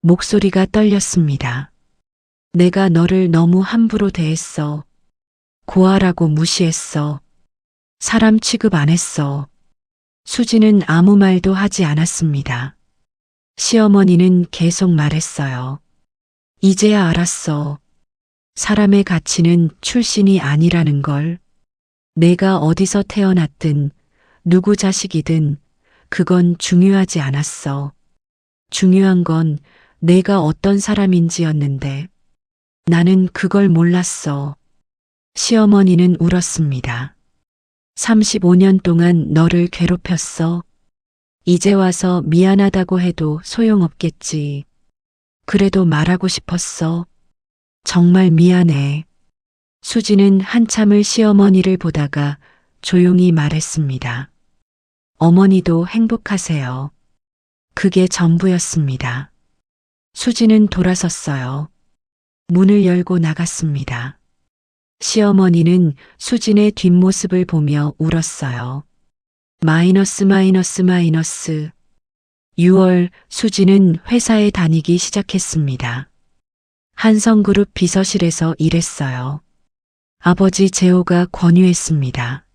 목소리가 떨렸습니다. 내가 너를 너무 함부로 대했어. 고아라고 무시했어. 사람 취급 안 했어. 수진은 아무 말도 하지 않았습니다. 시어머니는 계속 말했어요. 이제야 알았어. 사람의 가치는 출신이 아니라는 걸. 내가 어디서 태어났든 누구 자식이든 그건 중요하지 않았어. 중요한 건 내가 어떤 사람인지였는데 나는 그걸 몰랐어. 시어머니는 울었습니다. 35년 동안 너를 괴롭혔어. 이제 와서 미안하다고 해도 소용없겠지. 그래도 말하고 싶었어. 정말 미안해. 수지는 한참을 시어머니를 보다가 조용히 말했습니다. 어머니도 행복하세요. 그게 전부였습니다. 수지는 돌아섰어요. 문을 열고 나갔습니다. 시어머니는 수진의 뒷모습을 보며 울었어요. 마이너스. 6월 수진은 회사에 다니기 시작했습니다. 한성그룹 비서실에서 일했어요. 아버지 재호가 권유했습니다.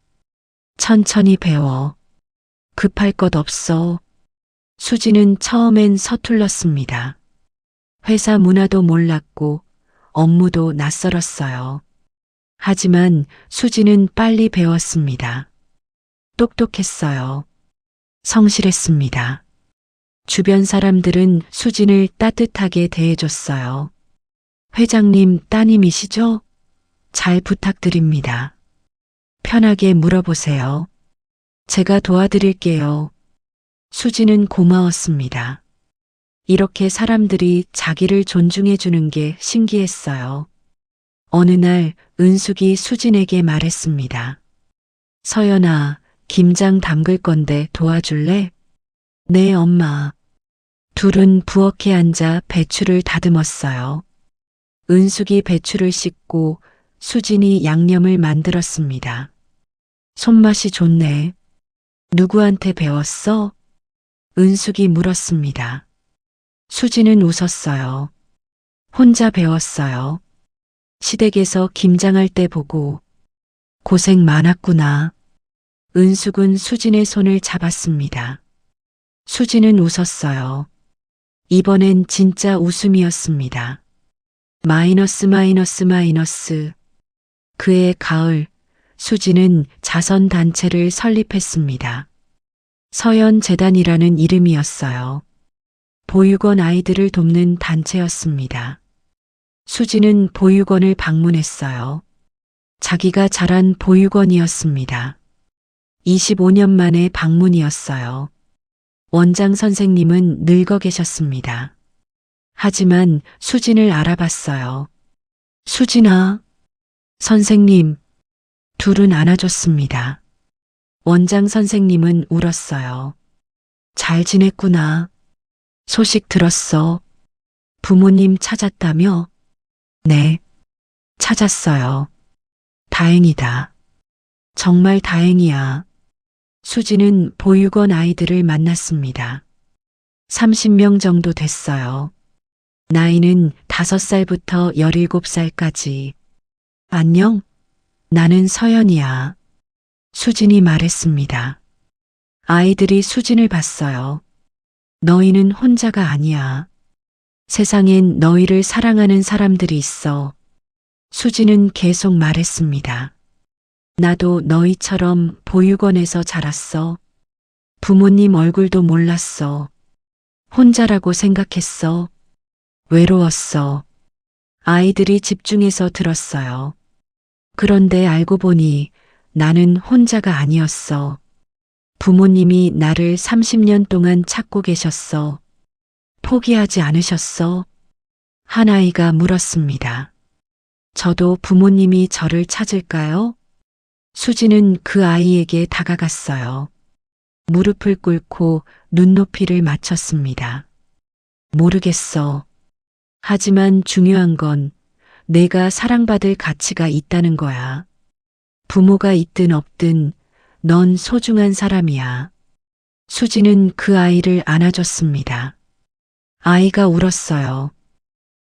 천천히 배워. 급할 것 없어. 수진은 처음엔 서툴렀습니다. 회사 문화도 몰랐고 업무도 낯설었어요. 하지만 수진은 빨리 배웠습니다. 똑똑했어요. 성실했습니다. 주변 사람들은 수진을 따뜻하게 대해줬어요. 회장님 따님이시죠? 잘 부탁드립니다. 편하게 물어보세요. 제가 도와드릴게요. 수진은 고마웠습니다. 이렇게 사람들이 자기를 존중해 주는 게 신기했어요. 어느 날 은숙이 수진에게 말했습니다. 서연아, 김장 담글 건데 도와줄래? 네, 엄마. 둘은 부엌에 앉아 배추를 다듬었어요. 은숙이 배추를 씻고 수진이 양념을 만들었습니다. 손맛이 좋네. 누구한테 배웠어? 은숙이 물었습니다. 수진은 웃었어요. 혼자 배웠어요. 시댁에서 김장할 때 보고 고생 많았구나. 은숙은 수진의 손을 잡았습니다. 수진은 웃었어요. 이번엔 진짜 웃음이었습니다. 마이너스. 그해 가을, 수진은 자선단체를 설립했습니다. 서연재단이라는 이름이었어요. 보육원 아이들을 돕는 단체였습니다. 수진은 보육원을 방문했어요. 자기가 자란 보육원이었습니다. 25년 만에 방문이었어요. 원장 선생님은 늙어 계셨습니다. 하지만 수진을 알아봤어요. 수진아. 선생님. 둘은 안아줬습니다. 원장 선생님은 울었어요. 잘 지냈구나. 소식 들었어. 부모님 찾았다며? 네. 찾았어요. 다행이다. 정말 다행이야. 수진은 보육원 아이들을 만났습니다. 30명 정도 됐어요. 나이는 5살부터 17살까지. 안녕? 나는 서연이야. 수진이 말했습니다. 아이들이 수진을 봤어요. 너희는 혼자가 아니야. 세상엔 너희를 사랑하는 사람들이 있어. 수진은 계속 말했습니다. 나도 너희처럼 보육원에서 자랐어. 부모님 얼굴도 몰랐어. 혼자라고 생각했어. 외로웠어. 아이들이 집중해서 들었어요. 그런데 알고 보니 나는 혼자가 아니었어. 부모님이 나를 30년 동안 찾고 계셨어. 포기하지 않으셨어? 한 아이가 물었습니다. 저도 부모님이 저를 찾을까요? 수지는 그 아이에게 다가갔어요. 무릎을 꿇고 눈높이를 맞췄습니다. 모르겠어. 하지만 중요한 건 내가 사랑받을 가치가 있다는 거야. 부모가 있든 없든 넌 소중한 사람이야. 수지는 그 아이를 안아줬습니다. 아이가 울었어요.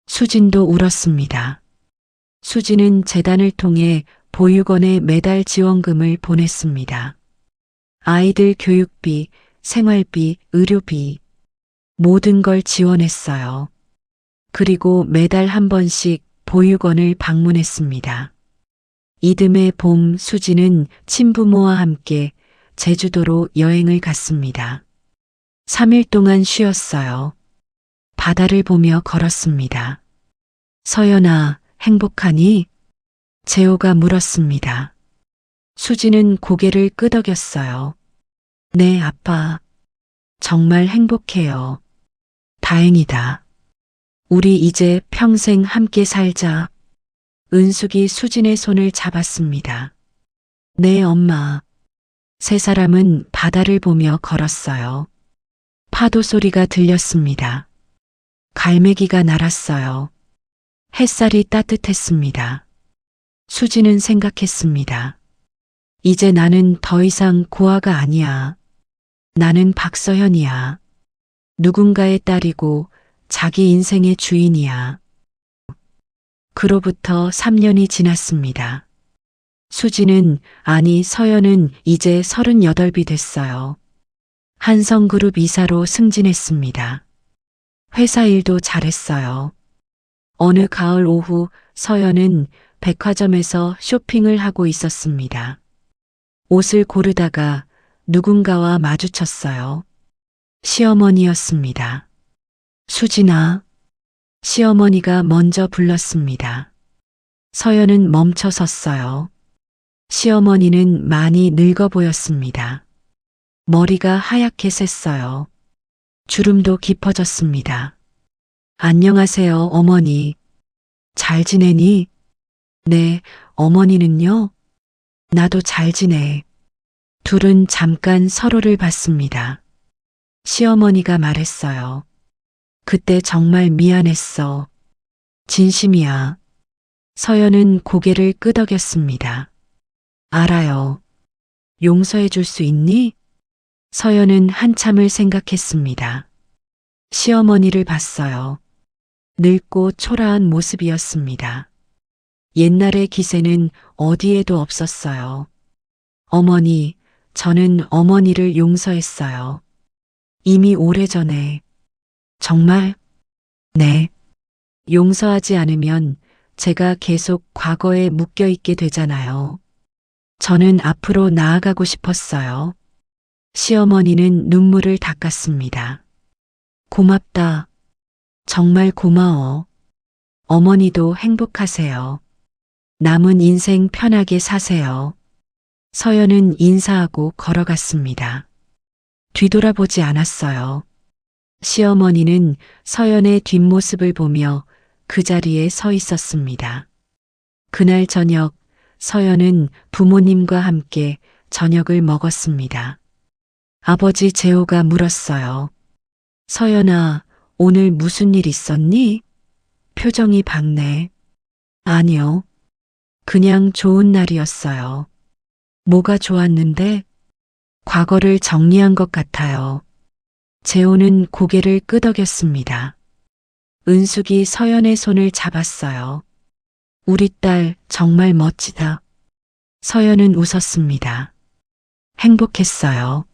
수진도 울었습니다. 수지는 재단을 통해 보육원에 매달 지원금을 보냈습니다. 아이들 교육비, 생활비, 의료비, 모든 걸 지원했어요. 그리고 매달 한 번씩 보육원을 방문했습니다. 이듬해 봄 수지는 친부모와 함께 제주도로 여행을 갔습니다. 3일 동안 쉬었어요. 바다를 보며 걸었습니다. 서연아, 행복하니? 재호가 물었습니다. 수지는 고개를 끄덕였어요. 네, 아빠. 정말 행복해요. 다행이다. 우리 이제 평생 함께 살자. 은숙이 수진의 손을 잡았습니다. 네, 엄마. 세 사람은 바다를 보며 걸었어요. 파도 소리가 들렸습니다. 갈매기가 날았어요. 햇살이 따뜻했습니다. 수지는 생각했습니다. 이제 나는 더 이상 고아가 아니야. 나는 박서연이야. 누군가의 딸이고 자기 인생의 주인이야. 그로부터 3년이 지났습니다. 수지는, 아니 서연은 이제 38이 됐어요. 한성그룹 이사로 승진했습니다. 회사 일도 잘했어요. 어느 가을 오후 서연은 백화점에서 쇼핑을 하고 있었습니다. 옷을 고르다가 누군가와 마주쳤어요. 시어머니였습니다. 수진아. 시어머니가 먼저 불렀습니다. 서연은 멈춰 섰어요. 시어머니는 많이 늙어 보였습니다. 머리가 하얗게 샜어요. 주름도 깊어졌습니다. 안녕하세요, 어머니. 잘 지내니? 네, 어머니는요? 나도 잘 지내. 둘은 잠깐 서로를 봤습니다. 시어머니가 말했어요. 그때 정말 미안했어. 진심이야. 서연은 고개를 끄덕였습니다. 알아요. 용서해 줄 수 있니? 서연은 한참을 생각했습니다. 시어머니를 봤어요. 늙고 초라한 모습이었습니다. 옛날의 기세는 어디에도 없었어요. 어머니, 저는 어머니를 용서했어요. 이미 오래전에. 정말? 네. 용서하지 않으면 제가 계속 과거에 묶여 있게 되잖아요. 저는 앞으로 나아가고 싶었어요. 시어머니는 눈물을 닦았습니다. 고맙다. 정말 고마워. 어머니도 행복하세요. 남은 인생 편하게 사세요. 서연은 인사하고 걸어갔습니다. 뒤돌아보지 않았어요. 시어머니는 서연의 뒷모습을 보며 그 자리에 서 있었습니다. 그날 저녁 서연은 부모님과 함께 저녁을 먹었습니다. 아버지 재호가 물었어요. 서연아, 오늘 무슨 일 있었니? 표정이 밝네. 아니요. 그냥 좋은 날이었어요. 뭐가 좋았는데? 과거를 정리한 것 같아요. 재호는 고개를 끄덕였습니다. 은숙이 서연의 손을 잡았어요. 우리 딸 정말 멋지다. 서연은 웃었습니다. 행복했어요.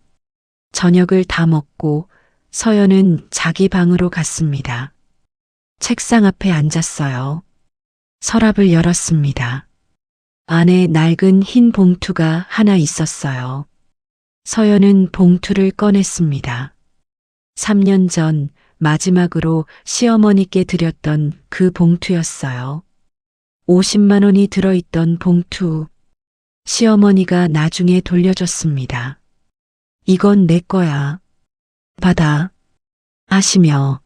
저녁을 다 먹고 서연은 자기 방으로 갔습니다. 책상 앞에 앉았어요. 서랍을 열었습니다. 안에 낡은 흰 봉투가 하나 있었어요. 서연은 봉투를 꺼냈습니다. 3년 전 마지막으로 시어머니께 드렸던 그 봉투였어요. 50만 원이 들어있던 봉투. 시어머니가 나중에 돌려줬습니다. 이건 내 거야. 받아. 하시며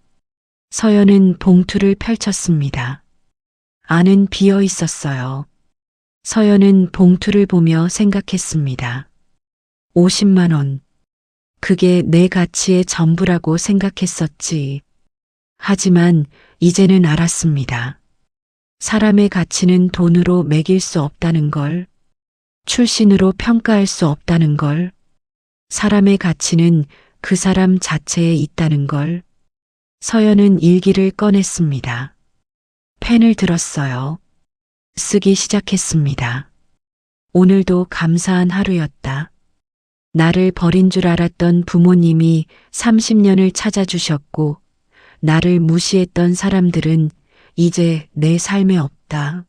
서연은 봉투를 펼쳤습니다. 안은 비어 있었어요. 서연은 봉투를 보며 생각했습니다. 50만 원. 그게 내 가치의 전부라고 생각했었지. 하지만 이제는 알았습니다. 사람의 가치는 돈으로 매길 수 없다는 걸, 출신으로 평가할 수 없다는 걸, 사람의 가치는 그 사람 자체에 있다는 걸. 서연은 일기를 꺼냈습니다. 펜을 들었어요. 쓰기 시작했습니다. 오늘도 감사한 하루였다. 나를 버린 줄 알았던 부모님이 30년을 찾아주셨고, 나를 무시했던 사람들은 이제 내 삶에 없다.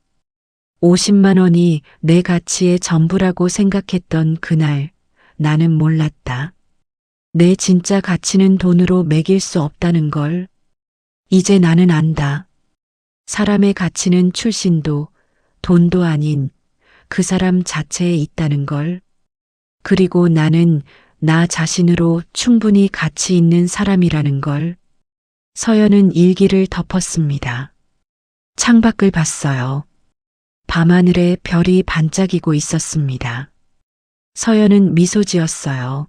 50만 원이 내 가치의 전부라고 생각했던 그날, 나는 몰랐다. 내 진짜 가치는 돈으로 매길 수 없다는 걸. 이제 나는 안다. 사람의 가치는 출신도 돈도 아닌 그 사람 자체에 있다는 걸. 그리고 나는 나 자신으로 충분히 가치 있는 사람이라는 걸. 서연은 일기를 덮었습니다. 창밖을 봤어요. 밤하늘에 별이 반짝이고 있었습니다. 서연은 미소 지었어요.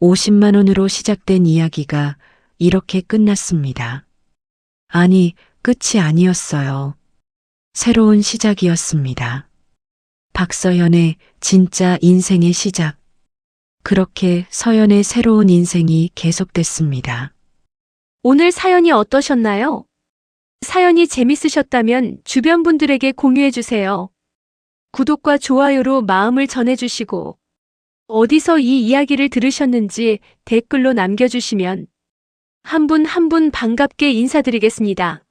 50만 원으로 시작된 이야기가 이렇게 끝났습니다. 아니, 끝이 아니었어요. 새로운 시작이었습니다. 박서연의 진짜 인생의 시작. 그렇게 서연의 새로운 인생이 계속됐습니다. 오늘 사연이 어떠셨나요? 사연이 재밌으셨다면 주변 분들에게 공유해 주세요. 구독과 좋아요로 마음을 전해주시고 어디서 이 이야기를 들으셨는지 댓글로 남겨주시면 한 분 한 분 반갑게 인사드리겠습니다.